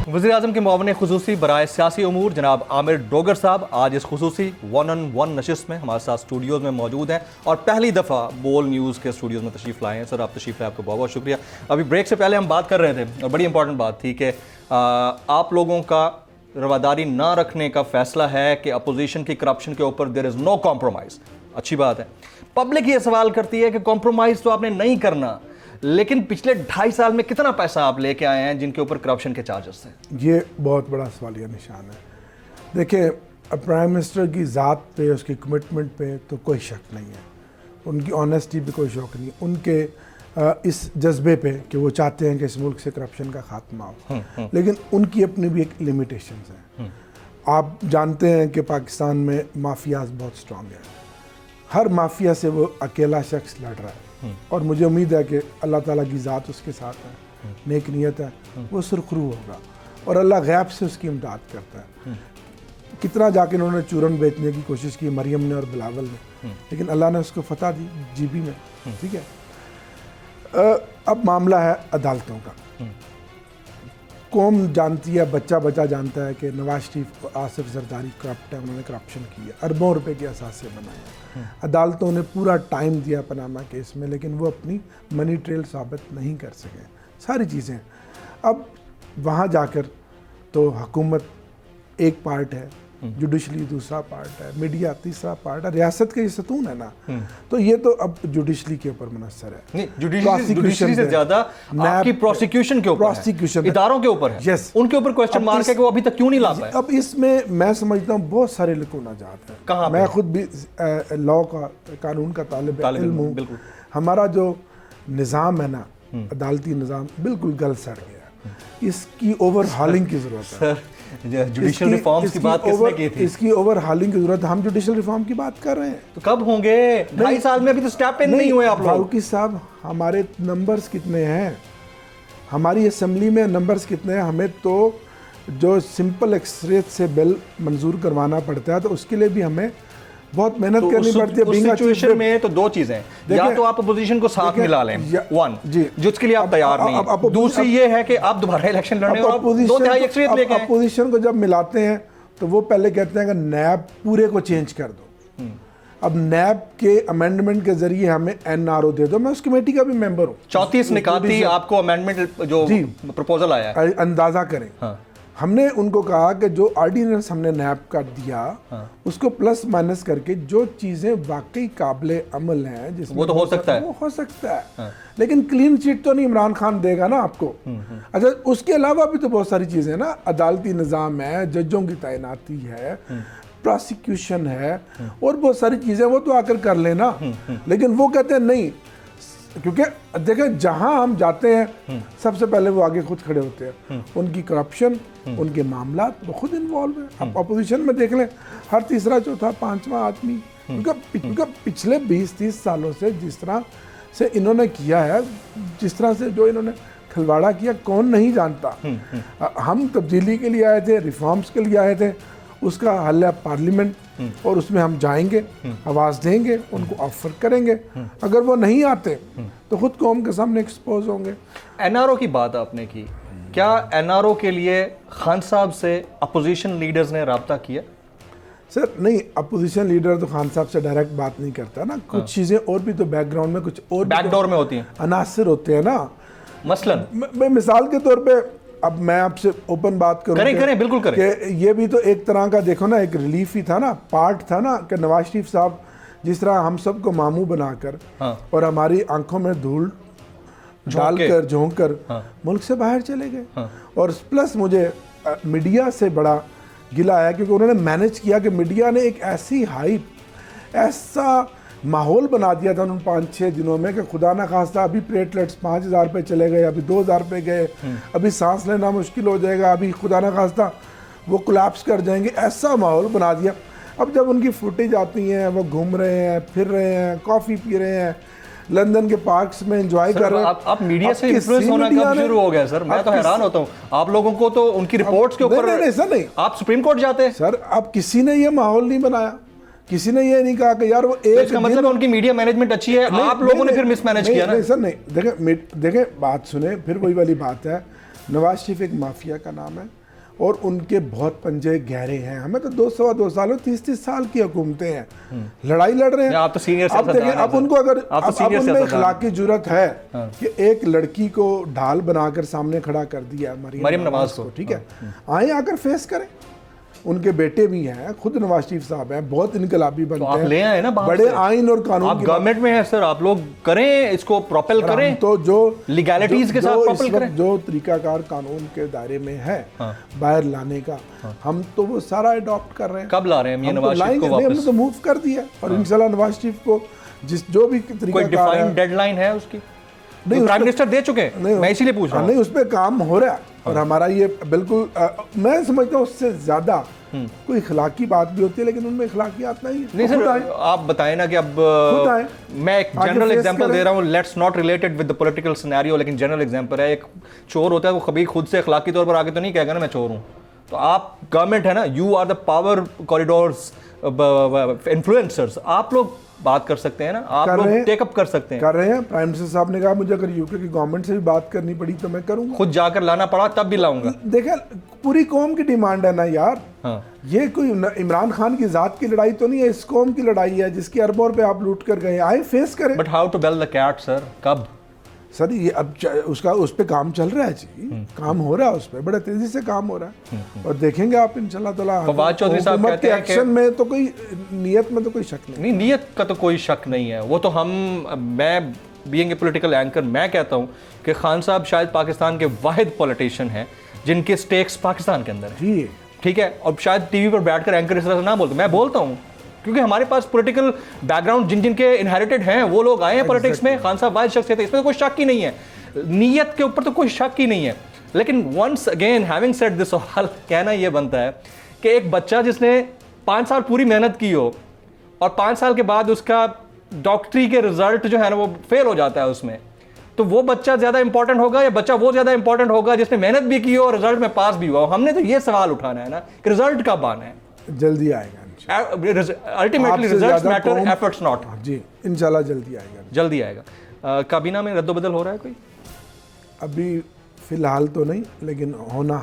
वज़ीर-ए-आज़म के मुआविन खुसूसी बराए सियासी उमूर जनाब आमिर डोगर साहब आज इस खुसूसी 1-on-1 नशिस्त में हमारे साथ स्टूडियोज़ में मौजूद हैं और पहली दफ़ा बोल न्यूज़ के स्टूडियोज़ में तशरीफ़ लाए हैं। सर, आप तशरीफ़ लाए, आपको बहुत बहुत शुक्रिया। अभी ब्रेक से पहले हम बात कर रहे थे और बड़ी इंपॉर्टेंट बात थी कि आप लोगों का रवादारी ना रखने का फैसला है कि अपोजिशन की करप्शन के ऊपर देयर इज़ नो कॉम्प्रोमाइज़। अच्छी बात है। पब्लिक ये सवाल करती है कि कॉम्प्रोमाइज़ तो आपने नहीं करना, लेकिन पिछले 2.5 साल में कितना पैसा आप लेके आए हैं जिनके ऊपर करप्शन के चार्जेस हैं? ये बहुत बड़ा सवालिया निशान है। देखिए, प्राइम मिनिस्टर की ज़ात पे, उसकी कमिटमेंट पे तो कोई शक नहीं है, उनकी ऑनेस्टी पे कोई शक नहीं, उनके इस जज्बे पे कि वो चाहते हैं कि इस मुल्क से करप्शन का खात्मा हो, लेकिन उनकी अपनी भी एक लिमिटेशंस हैं। आप जानते हैं कि पाकिस्तान में माफियाज बहुत स्ट्रॉन्ग है, हर माफिया से वो अकेला शख्स लड़ रहा है और मुझे उम्मीद है कि अल्लाह ताला की ज़ात उसके साथ है, नेक नियत है, वो सुरखरू होगा और अल्लाह गैब से उसकी इमदाद करता है। कितना जाके उन्होंने चूरन बेचने की कोशिश की मरियम ने और बिलावल ने, लेकिन अल्लाह ने उसको फतह दी जीबी में। ठीक है, अब मामला है अदालतों का। कौम जानती है, बच्चा बच्चा जानता है कि नवाज शरीफ और आसिफ जरदारी करप्ट है, उन्होंने करप्शन की है, अरबों रुपए के असासे बनाए। अदालतों ने पूरा टाइम दिया पनामा केस में, लेकिन वो अपनी मनी ट्रेल साबित नहीं कर सके सारी चीज़ें। अब वहाँ जाकर तो हुकूमत एक पार्ट है, जुडिशली दूसरा पार्ट है, मीडिया तीसरा पार्ट है, रियासत का ये सतून है ना, तो ये तो अब जुडिशली के ऊपर मुनस्सर है। नहीं, जुडिशली से ज्यादा आपकी प्रोसिक्यूशन के ऊपर, प्रोसिक्यूशन इदारों के ऊपर है। यस, उनके ऊपर क्वेश्चन मार्क है कि वो अभी तक क्यों नहीं ला पाए। अब इसमें मैं समझता हूँ बहुत सारे लकूना जात है। कहाँ मैं खुद भी लॉ का, कानून का तालिब इल्म हूँ। हमारा जो निज़ाम है ना, अदालती निज़ाम बिल्कुल गल सड़ गया, इसकी ओवरहालिंग की जरूरत है। जुडिशल रिफॉर्म्स की बात किसने की थी? इसकी ओवरहालिंग की जरूरत है। हम जुडिशल रिफॉर्म की बात कर रहे हैं, तो कब होंगे? 2.5 साल में अभी तो स्टेप इन नहीं हुए आप लोग। फारूकी साहब, हमारे नंबर्स कितने हैं, हमारी असेंबली में नंबर्स कितने हैं? हमें तो जो सिंपल एक्सरेट से बिल मंजूर करवाना पड़ता है, तो उसके लिए भी हमें बहुत मेहनत करनी पड़ती है। उस सिचुएशन में तो दो चीजें, या तो आप अपोजिशन को साथ मिला लें, वन, जिसके लिए आप तैयार नहीं हैं। दूसरी ये है कि आप दोबारा इलेक्शन लड़ने और 2/3 अक्सरियत लेके आए। अपोजिशन को जब मिलाते हैं तो वो पहले कहते हैं कि नैब पूरे को चेंज कर दो। अब नैब के अमेंडमेंट के जरिए हमें एनआरओ दे दो। मैं उस कमेटी का भी मेंबर हूँ। 34 निकाती आपको अमेंडमेंट जो प्रपोजल आया है, अंदाजा करें। हमने उनको कहा कि जो ऑर्डिनेंस हमने नैब का दिया, उसको प्लस माइनस करके जो चीजें वाकई काबिले अमल हैं, जिसमें वो तो हो सकता है, वो हो सकता है, लेकिन क्लीन चिट तो नहीं इमरान खान देगा ना आपको। अच्छा, उसके अलावा भी तो बहुत सारी चीजें ना, अदालती निज़ाम है, जजों की तैनाती है, प्रोसिक्यूशन है और बहुत सारी चीजें, वो तो आकर कर लेना। लेकिन वो कहते हैं नहीं, क्योंकि देखें जहां हम जाते हैं सबसे पहले वो आगे खुद खड़े होते हैं। उनकी करप्शन, उनके मामला वो खुद इन्वॉल्व है। आप अपोजिशन में देख लें, हर तीसरा चौथा पांचवा आदमी, क्योंकि पिछले 20-30 सालों से जिस तरह से इन्होंने किया है, जिस तरह से जो इन्होंने खिलवाड़ा किया, कौन नहीं जानता। हम तब्दीली के लिए आए थे, रिफॉर्म्स के लिए आए थे, उसका हल है पार्लियामेंट और उसमें हम जाएंगे, आवाज़ देंगे, उनको ऑफर करेंगे। अगर वो नहीं आते तो खुद कौम के सामने एक्सपोज होंगे। एनआरओ की बात आपने की, क्या एनआरओ के लिए खान साहब से अपोजिशन लीडर्स ने राब्ता किया? सर नहीं, अपोजिशन लीडर तो खान साहब से डायरेक्ट बात नहीं करता ना। कुछ चीज़ें और भी तो बैकग्राउंड में, कुछ और बैकडोर में होती हैं, अनासर होते हैं ना। मसलन मैं मिसाल के तौर पे, अब मैं आपसे ओपन बात करूं, करें बिल्कुल करें, कि ये भी तो एक तरह का देखो ना, एक रिलीफ ही था ना, पार्ट था ना, कि नवाज शरीफ साहब जिस तरह हम सबको मामू बनाकर और हमारी आंखों में धूल डालकर झोंक कर मुल्क से बाहर चले गए। और प्लस मुझे मीडिया से बड़ा गिला आया क्योंकि उन्होंने मैनेज किया कि मीडिया ने एक ऐसी हाइप, ऐसा माहौल बना दिया था उन 5-6 दिनों में कि खुदा ना खास्ता अभी प्लेटलेट्स 5000 पे चले गए, अभी 2000 पे गए, अभी सांस लेना मुश्किल हो जाएगा, अभी खुदा ना खास्ता वो कोलैप्स कर जाएंगे, ऐसा माहौल बना दिया। अब जब उनकी फुटेज आती हैं, वो घूम रहे हैं, फिर रहे हैं, कॉफ़ी पी रहे हैं, लंदन के पार्क्स में एंजॉय कर रहे हैं। आप मीडिया से इन्फ्लुएंस होना कब शुरू हो गया सर? मैं तो हैरान होता हूँ। आप लोगों को तो उनकी रिपोर्ट्स के ऊपर नहीं सर, नहीं, आप सुप्रीम कोर्ट जाते हैं सर। अब किसी ने ये माहौल नहीं बनाया, किसी ने ये नहीं कहा कि यार वो एक इसका मतलब उनकी मीडिया मैनेजमेंट अच्छी है, आप लोगों ने फिर मिसमैनेज किया ना? नहीं सर, नहीं, देखें बात सुने, फिर वही वाली बात है। नवाज शरीफ एक माफिया का नाम है और उनके बहुत पंजे गहरे हैं। हमें तो 2-2 साल 30 साल की हुकूमतें हैं, लड़ाई लड़ रहे हैं। आप तो सीनियर अब देखें, अब उनको अगर अब उनमें इखलाकी जुर्रत है कि एक लड़की को ढाल बनाकर सामने खड़ा कर दिया मरियम नवाज को, ठीक है, आए आकर फेस करें। उनके बेटे भी हैं, खुद नवाज शरीफ साहब हैं, बहुत इनकलाबी बनते हैं, ले आए ना बड़े आइन और कानून। आप गवर्नमेंट में है सर, आप लोग करें इसको प्रोपेल करें, तो जो लीगैलिटीज के साथ प्रोपेल करें, जो तरीकाकार कानून के दायरे में है बाहर लाने का, हम तो वो सारा अडॉप्ट कर रहे हैं। कब ला रहे हैं नवाज शरीफ को वापस? हमने तो मूव कर दिया और इंशाल्लाह नवाज शरीफ को जो भी कोई डिफाइंड डेडलाइन है उसकी? नहीं, प्राइम मिनिस्टर दे चुके हैं, मैं इसीलिए पूछ रहा हूं। नहीं, उस पर काम हो रहा है और हमारा ये बिल्कुल मैं समझता हूँ उससे ज्यादा कोई इखलाकी बात भी होती है, लेकिन उनमें इखलाकियात नहीं सर। आप बताएं ना कि अब मैं एक जनरल एग्जांपल दे रहा हूँ, let's not related with the political scenario, लेकिन जनरल एग्जांपल है। एक चोर होता है, वो कभी खुद से इखलाकी तौर पर आके तो नहीं कहेगा ना मैं चोर हूँ। तो आप गवर्नमेंट है ना, you are the power corridors influencers, आप लोग बात कर सकते हैं ना, आप लोग टेकअप कर सकते हैं। कर रहे हैं। प्राइम मिनिस्टर साहब ने कहा मुझे अगर यूके की गवर्नमेंट से भी बात करनी पड़ी तो मैं करूंगा, खुद जाकर लाना पड़ा तब भी लाऊंगा। देखें, पूरी कौम की डिमांड है ना यार। ये कोई इमरान खान की जात की लड़ाई तो नहीं है, इस कौम की लड़ाई है जिसके अरबों रुपए आप लूट कर गए, आए फेस करें। But how to bell the cat sir? कब सर ये अब उसका उस पे काम चल रहा है जी, काम हो रहा है उस पे, बड़े तेजी से काम हो रहा है और देखेंगे आप इंशाल्लाह ताला। फवाद चौधरी साहब कहते हैं एक्शन में तो कोई नियत में तो कोई शक नहीं, नियत का तो कोई शक नहीं है। वो तो मैं बीइंग ए पॉलिटिकल एंकर मैं कहता हूँ कि खान साहब शायद पाकिस्तान के वाहिद पॉलिटिशियन हैं जिनके स्टेक्स पाकिस्तान के अंदर है, ठीक है, और शायद टीवी पर बैठकर एंकर इस तरह से ना बोलते, मैं बोलता हूँ क्योंकि हमारे पास पॉलिटिकल बैकग्राउंड जिनके इनहेरिटेड हैं वो लोग आए हैं पॉलिटिक्स में। खान साहब वाहिद शख्सियत है, इसमें तो कोई शक ही नहीं है, नीयत के ऊपर तो कोई शक ही नहीं है। लेकिन once again having said this, सवाल कहना यह बनता है कि एक बच्चा जिसने 5 साल पूरी मेहनत की हो और 5 साल के बाद उसका डॉक्टरी के रिजल्ट जो है ना वो फेल हो जाता है उसमें, तो वो बच्चा ज्यादा इंपॉर्टेंट होगा या बच्चा वो ज्यादा इंपॉर्टेंट होगा जिसने मेहनत भी की हो और रिजल्ट में पास भी हुआ? हमने तो ये सवाल उठाना है ना कि रिजल्ट कब आना है? जल्दी आएगा ultimately, results matter, efforts not. जी इंशाल्लाह जल्दी आएगा, जल्दी आएगा। काबीना में रद्दोबदल हो रहा है कोई? अभी फिलहाल तो नहीं, लेकिन होना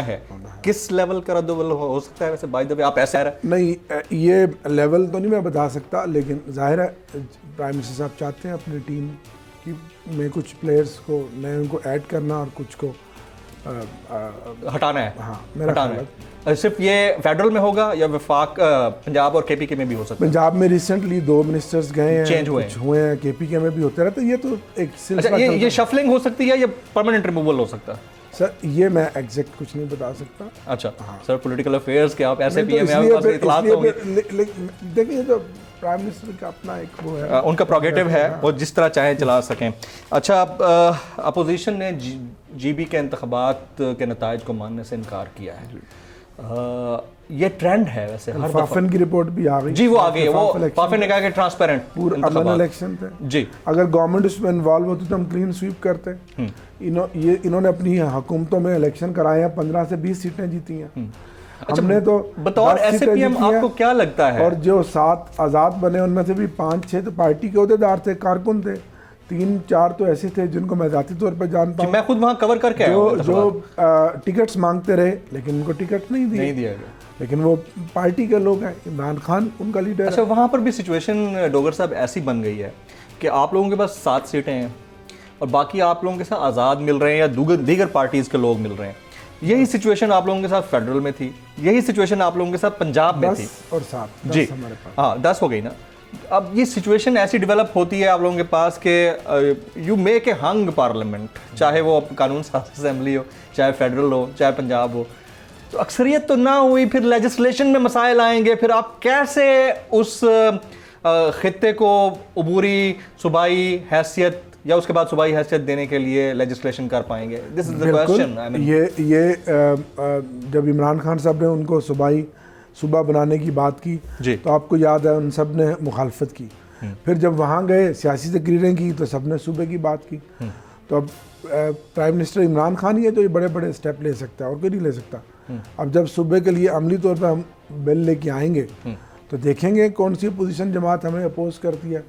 है। किस लेवल का रद्दोबदल हो सकता है वैसे? बाय द वे आप ऐसे नहीं, ये लेवल तो नहीं मैं बता सकता, लेकिन जाहिर है प्राइम मिनिस्टर साहब चाहते हैं अपनी टीम की में कुछ प्लेयर्स को नए उनको ऐड करना और कुछ को हटाना है। हाँ, मेरा हटाना है। सिर्फ ये फेडरल में होगा या वफाक पंजाब और केपीके में भी हो सकता है? पंजाब में रिसेंटली 2 मिनिस्टर्स गए हैं, चेंज हुए हैं, केपीके में भी होते रहते, ये तो एक सिलसिला। अच्छा, ये शफलिंग हो सकती है या परमानेंट रिमूवल हो सकता है? सर ये मैं एग्जैक्ट कुछ नहीं बता सकता। अच्छा सर, पॉलिटिकल अफेयर्स के आप ऐसे पीएम हैं, आपके पास इत्तलात होंगी। देखिए तो प्राइम मिनिस्टर का अपना एक वो है, उनका प्रोगेटिव है, वो जिस तरह चाहे चला सकें। अच्छा, अपोजिशन ने जीबी के इंतखाबात के नताइज को मानने से इनकार किया है। ये ट्रेंड है वैसे, हर फाफन की रिपोर्ट भी आ गई जी, वो आ गई, वो फाफन ने कहा कि ट्रांसपेरेंट पूरा अमन इलेक्शन थे जी। अगर गवर्नमेंट उसमें इन्वॉल्व होती तो हम क्लीन स्वीप करते। इन्होंने अपनी हुकूमतों में इलेक्शन कराए हैं, 15 से 20 सीटें जीती हैं। हमने तो बतौर एसपीएम आपको क्या लगता है? और जो 7 आज़ाद बने उनमें से भी 5-6 तो पार्टी के अहदेदार थे, कारकुन थे, 3-4 तो ऐसे थे जिनको मैं जाती तौर पर जानता हूँ। मैं खुद वहाँ कवर करके आया हूँ, जो टिकट्स मांगते रहे लेकिन उनको टिकट नहीं दिया गया, लेकिन वो पार्टी के लोग हैं, इमरान खान उनका लीडर। अच्छा, वहाँ पर भी सिचुएशन डोगर साहब ऐसी बन गई है कि आप लोगों के पास 7 सीटें हैं और बाकी आप लोगों के साथ आज़ाद मिल रहे हैं या दीगर पार्टीज़ के लोग मिल रहे हैं। यही सिचुएशन आप लोगों के साथ फेडरल में थी, यही सिचुएशन आप लोगों के साथ पंजाब में थी। 10 और 7 जी, हाँ 10 हो गई ना। अब ये सिचुएशन ऐसी डेवलप होती है आप लोगों के पास कि you make a hung parliament, चाहे वो कानून साज असेंबली हो, चाहे फेडरल हो, चाहे पंजाब हो, तो अक्सरियत तो ना हुई, फिर लेजिस्लेशन में मसाइल आएंगे, फिर आप कैसे उस खित्ते को अबूरी सूबाई हैसियत या उसके बाद सूबाई हैसियत देने के लिए लेजिस्लेशन कर पाएंगे? This is the question. ये जब इमरान खान साहब ने उनको सूबा बनाने की बात की तो आपको याद है उन सब ने मुखालफत की। फिर जब वहाँ गए सियासी तकरीरें की तो सब ने सूबे की बात की। तो अब प्राइम मिनिस्टर इमरान खान ही है जो ये बड़े बड़े स्टेप ले सकता है, और कोई नहीं ले सकता। अब जब सूबे के लिए अमली तौर पर हम बिल लेके आएंगे तो देखेंगे कौन सी पोजीशन जमात हमें अपोज करती है।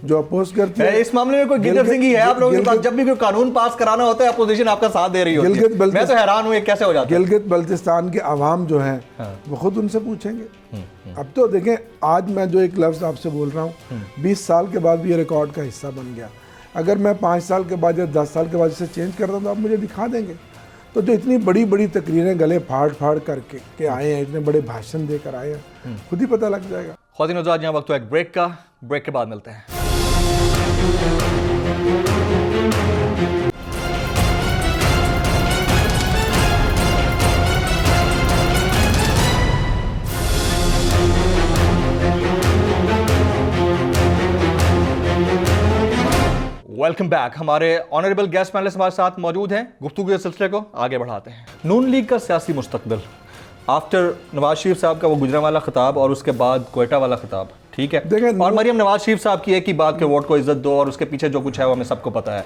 जो अपोज करती है इस मामले में कोई गिलगित सिंह ही है आप लोगों के पास? जब भी कोई कानून पास कराना होता है अपोजिशन आपका साथ दे रही होती है। मैं तो हैरान हूं ये कैसे हो जाता है। गिलगित बल्तिस्तान के आवाम जो है वो खुद उनसे पूछेंगे। अब तो देखें, आज मैं जो एक लफ्ज़ आपसे बोल रहा हूँ 20 साल के बाद भी ये रिकॉर्ड का हिस्सा बन गया। अगर मैं 5 साल के बाद या 10 साल के बाद इसे चेंज करता हूँ तो आप मुझे दिखा देंगे। तो जो इतनी बड़ी बड़ी तकरीरें गले फाड़ करके के आए हैं, इतने बड़े भाषण देकर आए हैं, खुद ही पता लग जाएगा। ख्वातीन और यहाँ वक्त तो एक ब्रेक का, ब्रेक के बाद मिलते हैं। Welcome back. हमारे ऑनरेबल गेस्ट पैनलिस्ट हमारे साथ मौजूद हैं। गुफ्तगू के सिलसिले को आगे बढ़ाते हैं। नून लीग का सियासी मुस्तकबिल आफ्टर नवाज शरीफ साहब का वो गुजरांवाला खिताब और उसके बाद क्वेटा वाला खिताब, ठीक है, और मरियम नवाज शरीफ साहब की एक ही बात के वोट को इज्जत दो और उसके पीछे जो कुछ है वो हमें सबको पता है।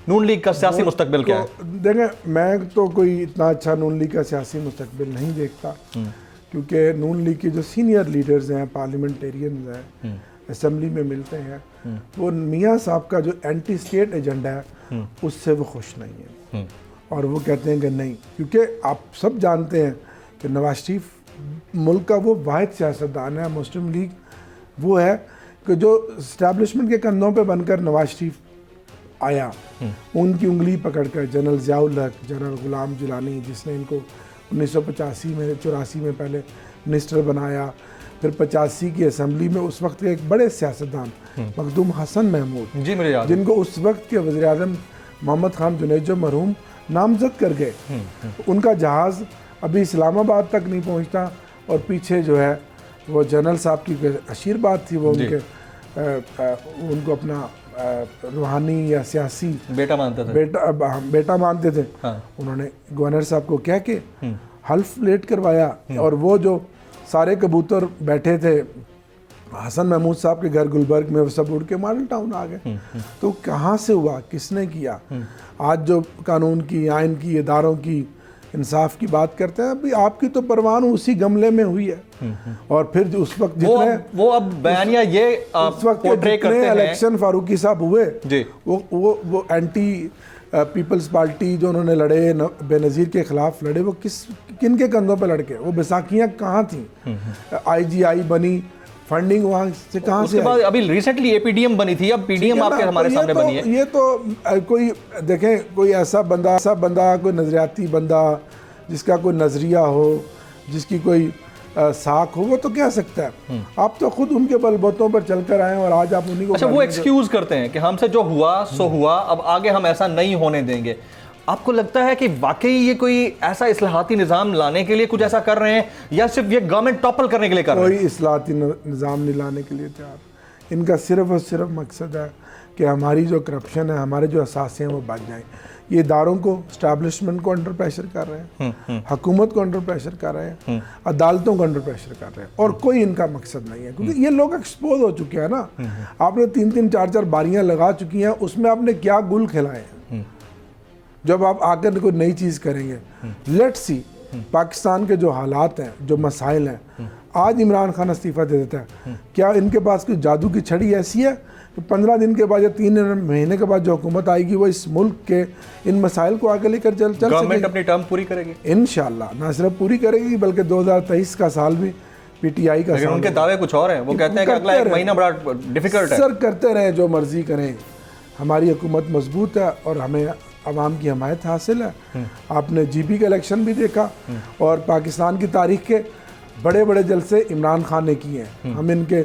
नून लीग का सियासी मुस्तकबिल क्या है? देखें, मैं तो कोई इतना अच्छा नून लीग का सियासी मुस्तकबिल नहीं देखता, क्योंकि नून लीग के जो सीनियर लीडर्स हैं, पार्लियामेंटेरियन हैं, असेंबली में मिलते हैं, वो मियाँ साहब का जो एंटी स्टेट एजेंडा है उससे वो खुश नहीं है। और वो कहते हैं कि नहीं, क्योंकि आप सब जानते हैं कि नवाज शरीफ मुल्क का वो वाहिद सियासतदान है, मुस्लिम लीग वो है कि जो इस्टेब्लिशमेंट के कंधों पे बनकर नवाज शरीफ आया, उनकी उंगली पकड़कर जनरल ज़ियाउल हक, जनरल गुलाम जिलानी, जिसने इनको 1985 में 84 में पहले मिनिस्टर बनाया, फिर 85 की असेंबली में उस वक्त के एक बड़े सियासतदान मखदूम हसन महमूद, जी मेरे याद, जिनको उस वक्त के वज़ीर आज़म मोहम्मद खान जुनैजो मरहूम नामजद कर गए। उनका जहाज़ अभी इस्लामाबाद तक नहीं पहुंचता और पीछे जो है वो जनरल साहब की आशीर्वाद थी, वो उनके उनको अपना रूहानी या सियासी बेटा मानते थे, बेटा मानते थे। उन्होंने गवर्नर साहब को कह के हल्फ लेट करवाया और वो जो सारे कबूतर बैठे थे हसन महमूद साहब के घर गुलबर्ग में, वो सब उड़ के मॉडल टाउन आ गए। तो कहाँ से हुआ, किसने किया? आज जो कानून की, आइन की, इदारों की, इंसाफ की बात करते हैं, अभी आपकी तो परवान उसी गमले में हुई है। और फिर उस वक्त जितने वो अब बयानिया ये उस वक्त जितने इलेक्शन फारूकी साहब हुए जी, वो एंटी पीपल्स पार्टी जो उन्होंने लड़े, बेनज़ीर के खिलाफ लड़े, वो किन के कंधों पे लड़के? वो बैसाखियाँ कहाँ थी? IGI बनी, फंडिंग वहाँ से कहाँ से? बाद अभी रिसेंटली एपीडीएम बनी थी, अब पीडीएम आपके हमारे सामने बनी है। ये तो कोई देखें, कोई ऐसा बंदा कोई नजरियाती बंदा जिसका कोई नजरिया हो, जिसकी कोई साख हो, वो तो कह सकता है। आप तो खुद उनके बलबूतों पर चलकर आए और आज आप उन्हीं को अच्छा वो एक्सक्यूज करते हैं कि हमसे जो हुआ सो हुआ, अब आगे हम ऐसा नहीं होने देंगे। आपको लगता है कि वाकई ये कोई ऐसा इस्लाहाती निज़ाम लाने के लिए कुछ ऐसा कर रहे हैं या सिर्फ ये गवर्नमेंट टॉपल करने के लिए कर रहे हैं? कोई इस्लाहाती निज़ाम नहीं लाने के लिए तैयार। इनका सिर्फ और सिर्फ मकसद है कि हमारी जो करप्शन है, हमारे जो असासे हैं वो बच जाएं। ये इदारों को, स्टैब्लिशमेंट को अंडर प्रेशर कर रहे हैं, हुकूमत को अंडर प्रेशर कर रहे हैं, अदालतों को अंडर प्रेशर कर रहे हैं, और कोई इनका मकसद नहीं है। क्योंकि ये लोग एक्सपोज हो चुके हैं ना, आपने 3-3, 4-4 बारियां लगा चुकी हैं, उसमें आपने क्या गुल खिलाए हैं? जब आप आकर कोई नई चीज़ करेंगे, लेट्स सी पाकिस्तान के जो हालात हैं, जो मसाइल हैं, आज इमरान खान इस्तीफ़ा दे देता है, क्या इनके पास कोई जादू की छड़ी ऐसी है कि 15 दिन के बाद या 3 महीने के बाद जो हुकूमत आएगी वो इस मुल्क के इन मसाइल को आगे लेकर चल गवर्नमेंट अपनी टर्म पूरी करेगी? इंशाल्लाह ना सिर्फ पूरी करेगी बल्कि 2023 का साल भी पीटीआई का साल। उनके दावे कुछ और हैं, वो कहते हैं कि अगला 1 महीना बड़ा डिफिकल्ट है। सर करते रहे, जो मर्जी करें, हमारी हुकूमत मजबूत है और हमें अवाम की हमायत हासिल है। आपने जीपी का इलेक्शन भी देखा और पाकिस्तान की तारीख के बड़े बड़े जलसे इमरान खान ने किए हैं। हम इनके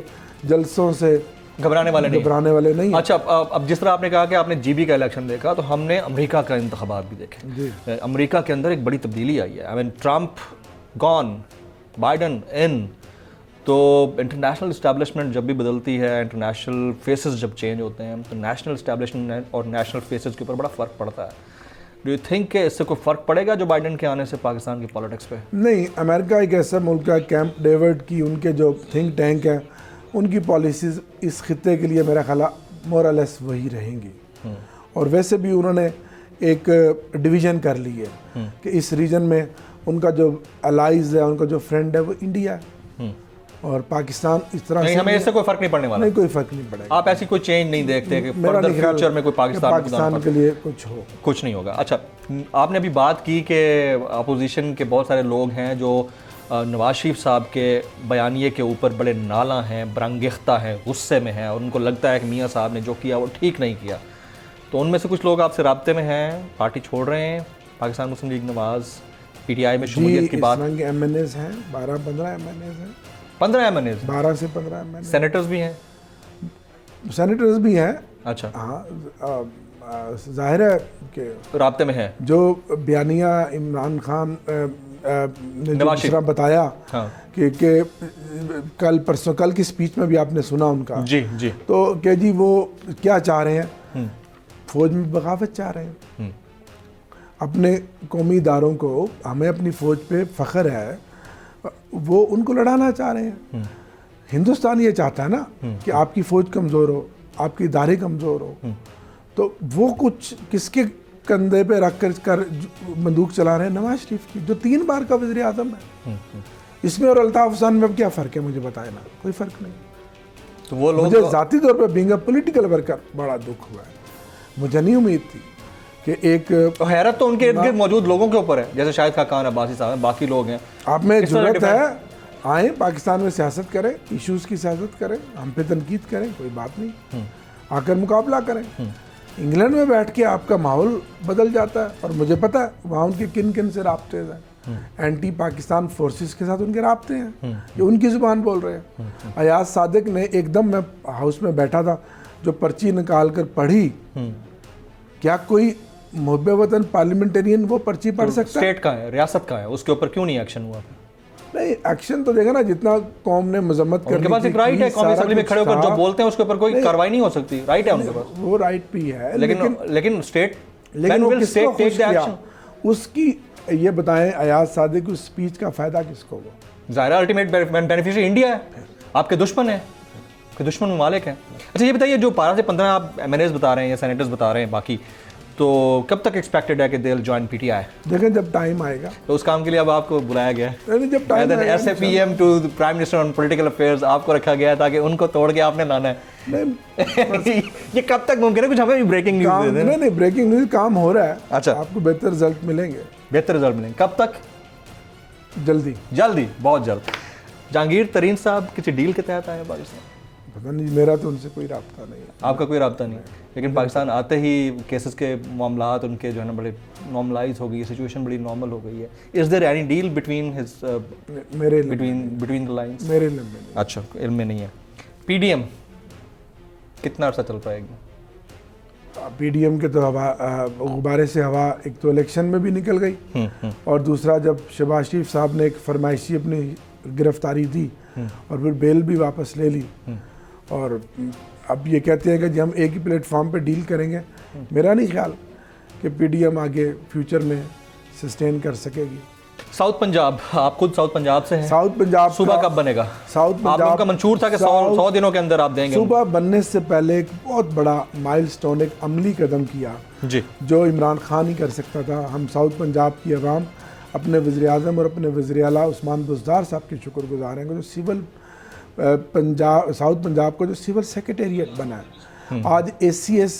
जलसों से घबराने वाले नहीं। अच्छा, अब जिस तरह आपने कहा कि आपने जीबी का इलेक्शन देखा, तो हमने अमेरिका का इंतखाबात भी देखे। अमेरिका के अंदर एक बड़ी तब्दीली आई है। I mean Trump gone, Biden in. तो इंटरनेशनल इस्टेब्लिशमेंट जब भी बदलती है, इंटरनेशनल फेसेस जब चेंज होते हैं, तो नेशनल इस्टेब्लिशमेंट और नेशनल फेसेस के ऊपर बड़ा फ़र्क पड़ता है। डू यू थिंक कि इससे कोई फ़र्क पड़ेगा जो बाइडन के आने से पाकिस्तान की पॉलिटिक्स पे? नहीं, अमेरिका एक ऐसा मुल्क है, कैंप डेविड की उनके जो थिंक टैंक है, उनकी पॉलिसीज़ इस खित्ते के लिए मेरा ख्याल मोर और लेस वही रहेंगी। और वैसे भी उन्होंने एक डिवीज़न कर ली है कि इस रीजन में उनका जो अलाइज है, उनका जो फ्रेंड है वो इंडिया है, और पाकिस्तान इस तरह नहीं, हमें इससे कोई फ़र्क नहीं पड़ने वाला। नहीं, कोई फ़र्क नहीं पड़ेगा। आप ऐसी कोई चेंज नहीं देखते कि फर्दर फ्यूचर में कोई पाकिस्तान के लिए कुछ नहीं होगा? अच्छा, आपने अभी बात की कि अपोजिशन के बहुत सारे लोग हैं जो नवाज शरीफ साहब के बयानिए के ऊपर बड़े नाला हैं, बरंगेख्ता हैं, गुस्से में हैं, और उनको लगता है कि मियाँ साहब ने जो किया वो ठीक नहीं किया। तो उनमें से कुछ लोग आपसे राब्ते में हैं, पार्टी छोड़ रहे हैं, पाकिस्तान मुस्लिम लीग नवाज पीटीआई में शमूलियत की बात। MNAs हैं, 12-15 MNAs हैं। 15 MNAs? 12 से 15 MNAs। सेनेटर्स भी हैं? सेनेटर्स भी हैं। अच्छा, हाँ, जाहिर है कि राब्ते में है। जो बयानिया इमरान खान ने जो बताया, हाँ, कि कल परसों कल की स्पीच में भी आपने सुना उनका। जी जी। तो क्या जी वो क्या चाह रहे हैं? फौज में बगावत चाह रहे हैं। अपने कौमी इदारों को, हमें अपनी फौज पे फ़ख्र है, वो उनको लड़ाना चाह रहे हैं। हिंदुस्तान ये चाहता है ना कि आपकी फ़ौज कमज़ोर हो, आपके इदारे कमज़ोर हो। तो वो कुछ किसके कंधे पे रख कर बंदूक चला रहे हैं? नवाज शरीफ की, जो 3 बार का वज़ीर आज़म है। इसमें और अल्ताफ़ हुसैन में अब क्या फ़र्क है? मुझे बताए ना, कोई फ़र्क नहीं। तो वो लोग, मुझे ज़ाती तौर पर बीइंग अ पॉलिटिकल वर्कर बड़ा दुख हुआ है। मुझे नहीं उम्मीद थी कि एक हैरत तो उनके इर्द गिर्द मौजूद लोगों के ऊपर है, जैसे शाहिद खान अब्बासी साहब हैं, बाकी लोग हैं। आप में ज़रूरत है, आए पाकिस्तान में सियासत करें, इश्यूज़ की सियासत करें, हम पे तनकीद करें, कोई बात नहीं, आकर मुकाबला करें। इंग्लैंड में बैठ के आपका माहौल बदल जाता है, और मुझे पता है वहाँ उनके किन किन से राब्ते हैं। एंटी पाकिस्तान फोर्सेस के साथ उनके राब्ते हैं, जो उनकी ज़ुबान बोल रहे हैं। अयाज सादिक ने एकदम, मैं हाउस में बैठा था, जो पर्ची निकाल कर पढ़ी, क्या कोई मुहब्बे वतन पार्लियामेंटेरियन वो पर्ची पढ़ सकता है? स्टेट का है, रियासत का है, उसके ऊपर क्यों नहीं एक्शन हुआ? नहीं, एक्शन तो देखा ना, जितना कौम ने मजम्मत करने उनके पास एक राइट है, कौमी असेंबली में खड़े होकर जो बोलते हैं उसके ऊपर कोई कार्रवाई नहीं हो सकती, राइट है उनके पास, वो राइट भी है। लेकिन स्टेट, लेकिन वो किसको खुश किया? उसकी ये बताएं, अयाज सादिक की स्पीच का फायदा किसको हुआ? ज़ाहिर अल्टीमेट बेनिफिशियरी इंडिया है, आपके दुश्मन है, आपके दुश्मन ममालिक हैं। अच्छा ये बताइए, जो 12 से 15 आप MNAs बता रहे हैं या सेनेटर्स बता रहे हैं बाकी, तो कब तक एक्सपेक्टेड है कि दे विल जॉइन पीटीआई? देखें जब टाइम आएगा। तो उस काम के लिए अब आपको बुलाया गया है? जब टाइम आएगा, SAPM to prime minister on political affairs आपको रखा गया ताकि उनको तोड़ के आपने लाना है। ये कब तक मुमकिन है? कुछ हमें भी ब्रेकिंग न्यूज़ दे दें। नहीं, ब्रेकिंग न्यूज़ काम हो रहा है। अच्छा, आपको बेहतर रिजल्ट मिलेंगे। बेहतर रिजल्ट मिलेंगे कब तक? जल्दी, बहुत जल्द। जहांगीर तरीन साहब किसी डील के तहत आए पाकिस्तान? पता नहीं, मेरा तो उनसे कोई राब्ता नहीं है। आपका कोई राब्ता नहीं, लेकिन पाकिस्तान आते ही केसेस के मामलात उनके जो है ना बड़े नॉर्मलाइज हो गई है, सिचुएशन बड़ी नॉर्मल हो गई है। Is there any deal between his between the lines? मेरे इल्म में नहीं। अच्छा, इल्म में नहीं है। PDM कितना अर्सा चल पाएगी? PDM के तो गुब्बारे से हवा एक तो इलेक्शन में भी निकल गई, और दूसरा जब शहबाज शरीफ साहब ने एक फरमाइशी अपनी गिरफ्तारी दी और फिर बेल भी वापस ले ली, और अब ये कहते हैं कि जब हम एक ही प्लेटफॉर्म पे डील करेंगे, मेरा नहीं ख्याल कि PDM आगे फ्यूचर में सस्टेन कर सकेगी। साउथ पंजाब, आप खुद साउथ पंजाब से हैं। साउथ पंजाब सूबा कब बनेगा? साउथ पंजाब का मंशूर था कि 100 दिनों के अंदर आप देंगे। सूबा बनने से पहले एक बहुत बड़ा माइलस्टोन, एक अमली कदम किया जी, जो इमरान खान ही कर सकता था। हम साउथ पंजाब की अवाम अपने वज़ीर-ए-आज़म और अपने वज़ीर-ए-आला उस्मान बुज़दार साहब के शुक्रगुज़ार हैं, जो सिविल पंजाब, साउथ पंजाब को जो सिविल सेक्रेटेरिएट बना है। आज ACS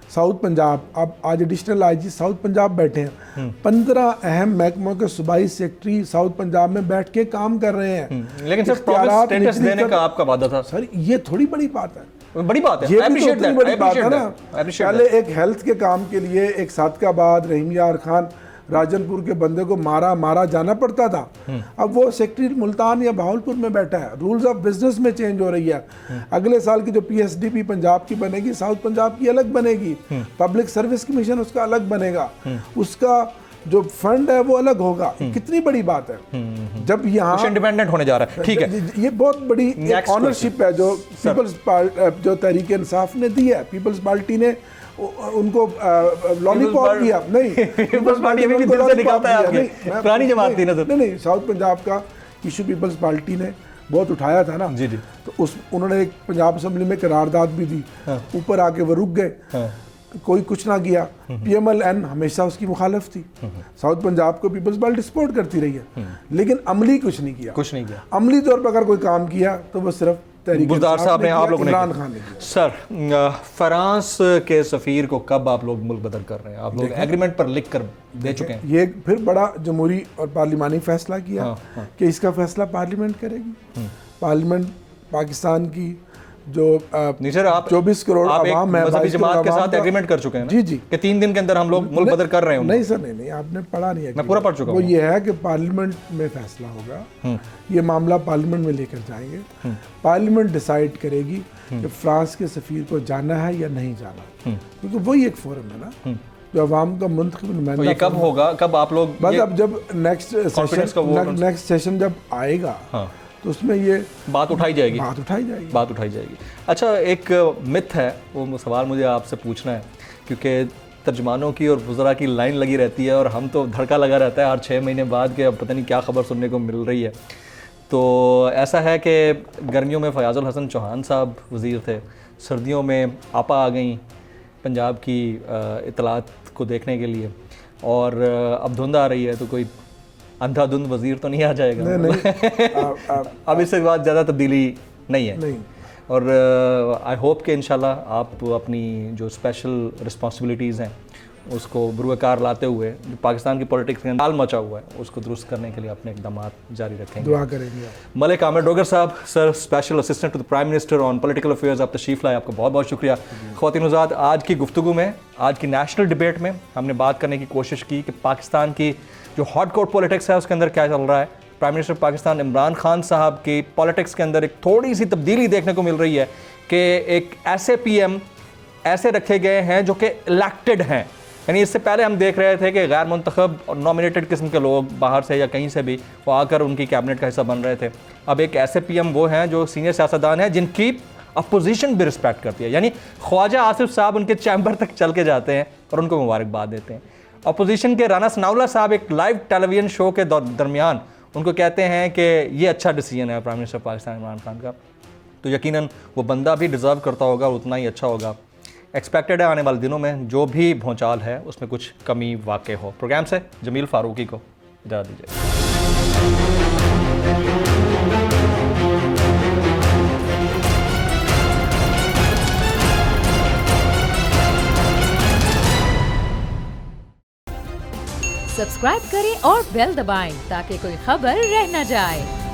साउथ पंजाब, अब आज एडिशनल IG साउथ पंजाब बैठे हैं। 15 अहम महकमों के सूबाई सेक्रेटरी साउथ पंजाब में बैठ के काम कर रहे हैं। लेकिन सर स्टेटस देने का आपका वादा था। सर ये थोड़ी बड़ी बात है, बड़ी बात है, ये भी तो बड़ी बात है ना। पहले एक हेल्थ के काम के लिए एक सादकाबाद, रहीम यार खान राजनपुर के बंदे को मारा जाना पड़ता था। अब वो सेक्रेटरी मुल्तान या बहावलपुर में बैठा है। रूल्स ऑफ बिजनेस में चेंज हो रही है। अगले साल की जो PSDP पंजाब की बनेगी, साउथ पंजाब की अलग बनेगी, पब्लिक सर्विस कमीशन उसका अलग बनेगा, उसका जो फंड है वो अलग होगा। कितनी बड़ी बात है जब यहाँ इंडिपेंडेंट होने जा रहा है। ठीक है, ये बहुत बड़ी ऑनरशिप है जो जो तहरीक इंसाफ ने दी है। पीपल्स पार्टी ने उनको लॉलीपॉप दिया नहीं, पीपल्स पार्टी अभी भी दिल से निकलता है आपके, पुरानी जमात थी ना। नहीं, साउथ पंजाब का इशू पीपल्स पार्टी ने बहुत उठाया था ना। जी जी। तो उन्होंने एक पंजाब असेंबली में करारदाद भी दी, ऊपर आके वो रुक गए, कोई कुछ ना किया। PMLN हमेशा उसकी मुखालिफ थी। साउथ पंजाब को पीपल्स पार्टी सपोर्ट करती रही है, लेकिन अमली कुछ नहीं किया। अमली तौर पर अगर कोई काम किया तो वो सिर्फ बुज़दार साहब ने, आप लोगों ने इमरान खान ने किया। सर, फ्रांस के सफ़ीर को कब आप लोग मुल्क बदल कर रहे हैं? आप लोग एग्रीमेंट पर लिख कर दे चुके हैं। ये फिर बड़ा जमहूरी और पार्लिमानी फैसला किया कि इसका फैसला पार्लियामेंट करेगी। पार्लियामेंट पाकिस्तान की जो सर, आप 24 करोड़ आवाम है, मज़हबी जमात के साथ एग्रीमेंट कर चुके हैं। जी जी, कि 3 दिन के अंदर हम लोग मुल्क बदल कर रहे हैं। नहीं सर, नहीं, आपने पढ़ा नहीं है। मैं पूरा पढ़ चुका हूँ। वो ये है कि पार्लियामेंट में फैसला होगा, ये मामला पार्लियामेंट में लेकर जाएंगे, पार्लियामेंट डिसाइड करेगी कि फ्रांस के सफीर को जाना है या नहीं जाना, क्योंकि वही एक फोरम है ना जो अवाम का मुंतखब नुमाइंदा। ये कब होगा, कब आप लोग बस अब जब नेक्स्ट सेशन जब आएगा तो उसमें ये बात उठाई जाएगी। अच्छा, एक मिथ है, वो सवाल मुझे आपसे पूछना है, क्योंकि तर्जमानों की और वज़रा की लाइन लगी रहती है और हम तो धड़का लगा रहता है हर 6 महीने बाद के अब पता नहीं क्या खबर सुनने को मिल रही है। तो ऐसा है कि गर्मियों में फयाजुल हसन चौहान साहब वज़ीर थे, सर्दियों में आपा आ गई पंजाब की इतलात को देखने के लिए, और अब धुंध आ रही है तो कोई अंधाधुंध वजीर तो नहीं आ जाएगा? नहीं। अब इसके बाद ज़्यादा तब्दीली नहीं है। और आई होप कि इंशाल्लाह आप अपनी जो स्पेशल रिस्पॉन्सिबिलिटीज़ हैं उसको बुरुकार लाते हुए जो पाकिस्तान की पॉलिटिक्स में हाल मचा हुआ है उसको दुरुस्त करने के लिए अपने इक़दामात जारी रखेंगे। दुआ करेंगे। मलिक आमिर डोगर साहब, sir, special assistant to the prime minister on political affairs, आप तशरीफ़ लाए, आपका बहुत बहुत शुक्रिया। ख़वातीन-ओ-ज़ात, आज की गुफ्तगू में, आज की नेशनल डिबेट में हमने बात करने की कोशिश की कि पाकिस्तान की जो हॉट कोर पॉलिटिक्स है उसके अंदर क्या चल रहा है। प्राइम मिनिस्टर पाकिस्तान इमरान खान साहब की पॉलिटिक्स के अंदर एक थोड़ी सी तब्दीली देखने को मिल रही है कि एक ऐसे PM ऐसे रखे गए हैं जो कि इलेक्टेड हैं, यानी इससे पहले हम देख रहे थे कि गैर मुंतखब और नॉमिनेटेड किस्म के लोग बाहर से या कहीं से भी वो आकर उनकी कैबिनेट का हिस्सा बन रहे थे। अब एक ऐसे PM वो हैं जो सीनियर सियासतदान हैं जिनकी अपोजिशन भी रिस्पेक्ट करती है, यानी ख्वाजा आसिफ साहब उनके चैम्बर तक चल के जाते हैं और उनको मुबारकबाद देते हैं। अपोजिशन के राना सनाउल्लाह साहब एक लाइव टेलीविजन शो के दरमियान उनको कहते हैं कि ये अच्छा डिसीजन है प्राइम मिनिस्टर पाकिस्तान इमरान खान का, तो यकीनन वो बंदा भी डिज़र्व करता होगा और उतना ही अच्छा होगा। एक्सपेक्टेड है आने वाले दिनों में जो भी भौचाल है उसमें कुछ कमी वाक़ई हो। प्रोग्राम से जमील फारूकी को इजाज़त दीजिए। सब्सक्राइब करें और बेल दबाएं ताकि कोई खबर रह न जाए।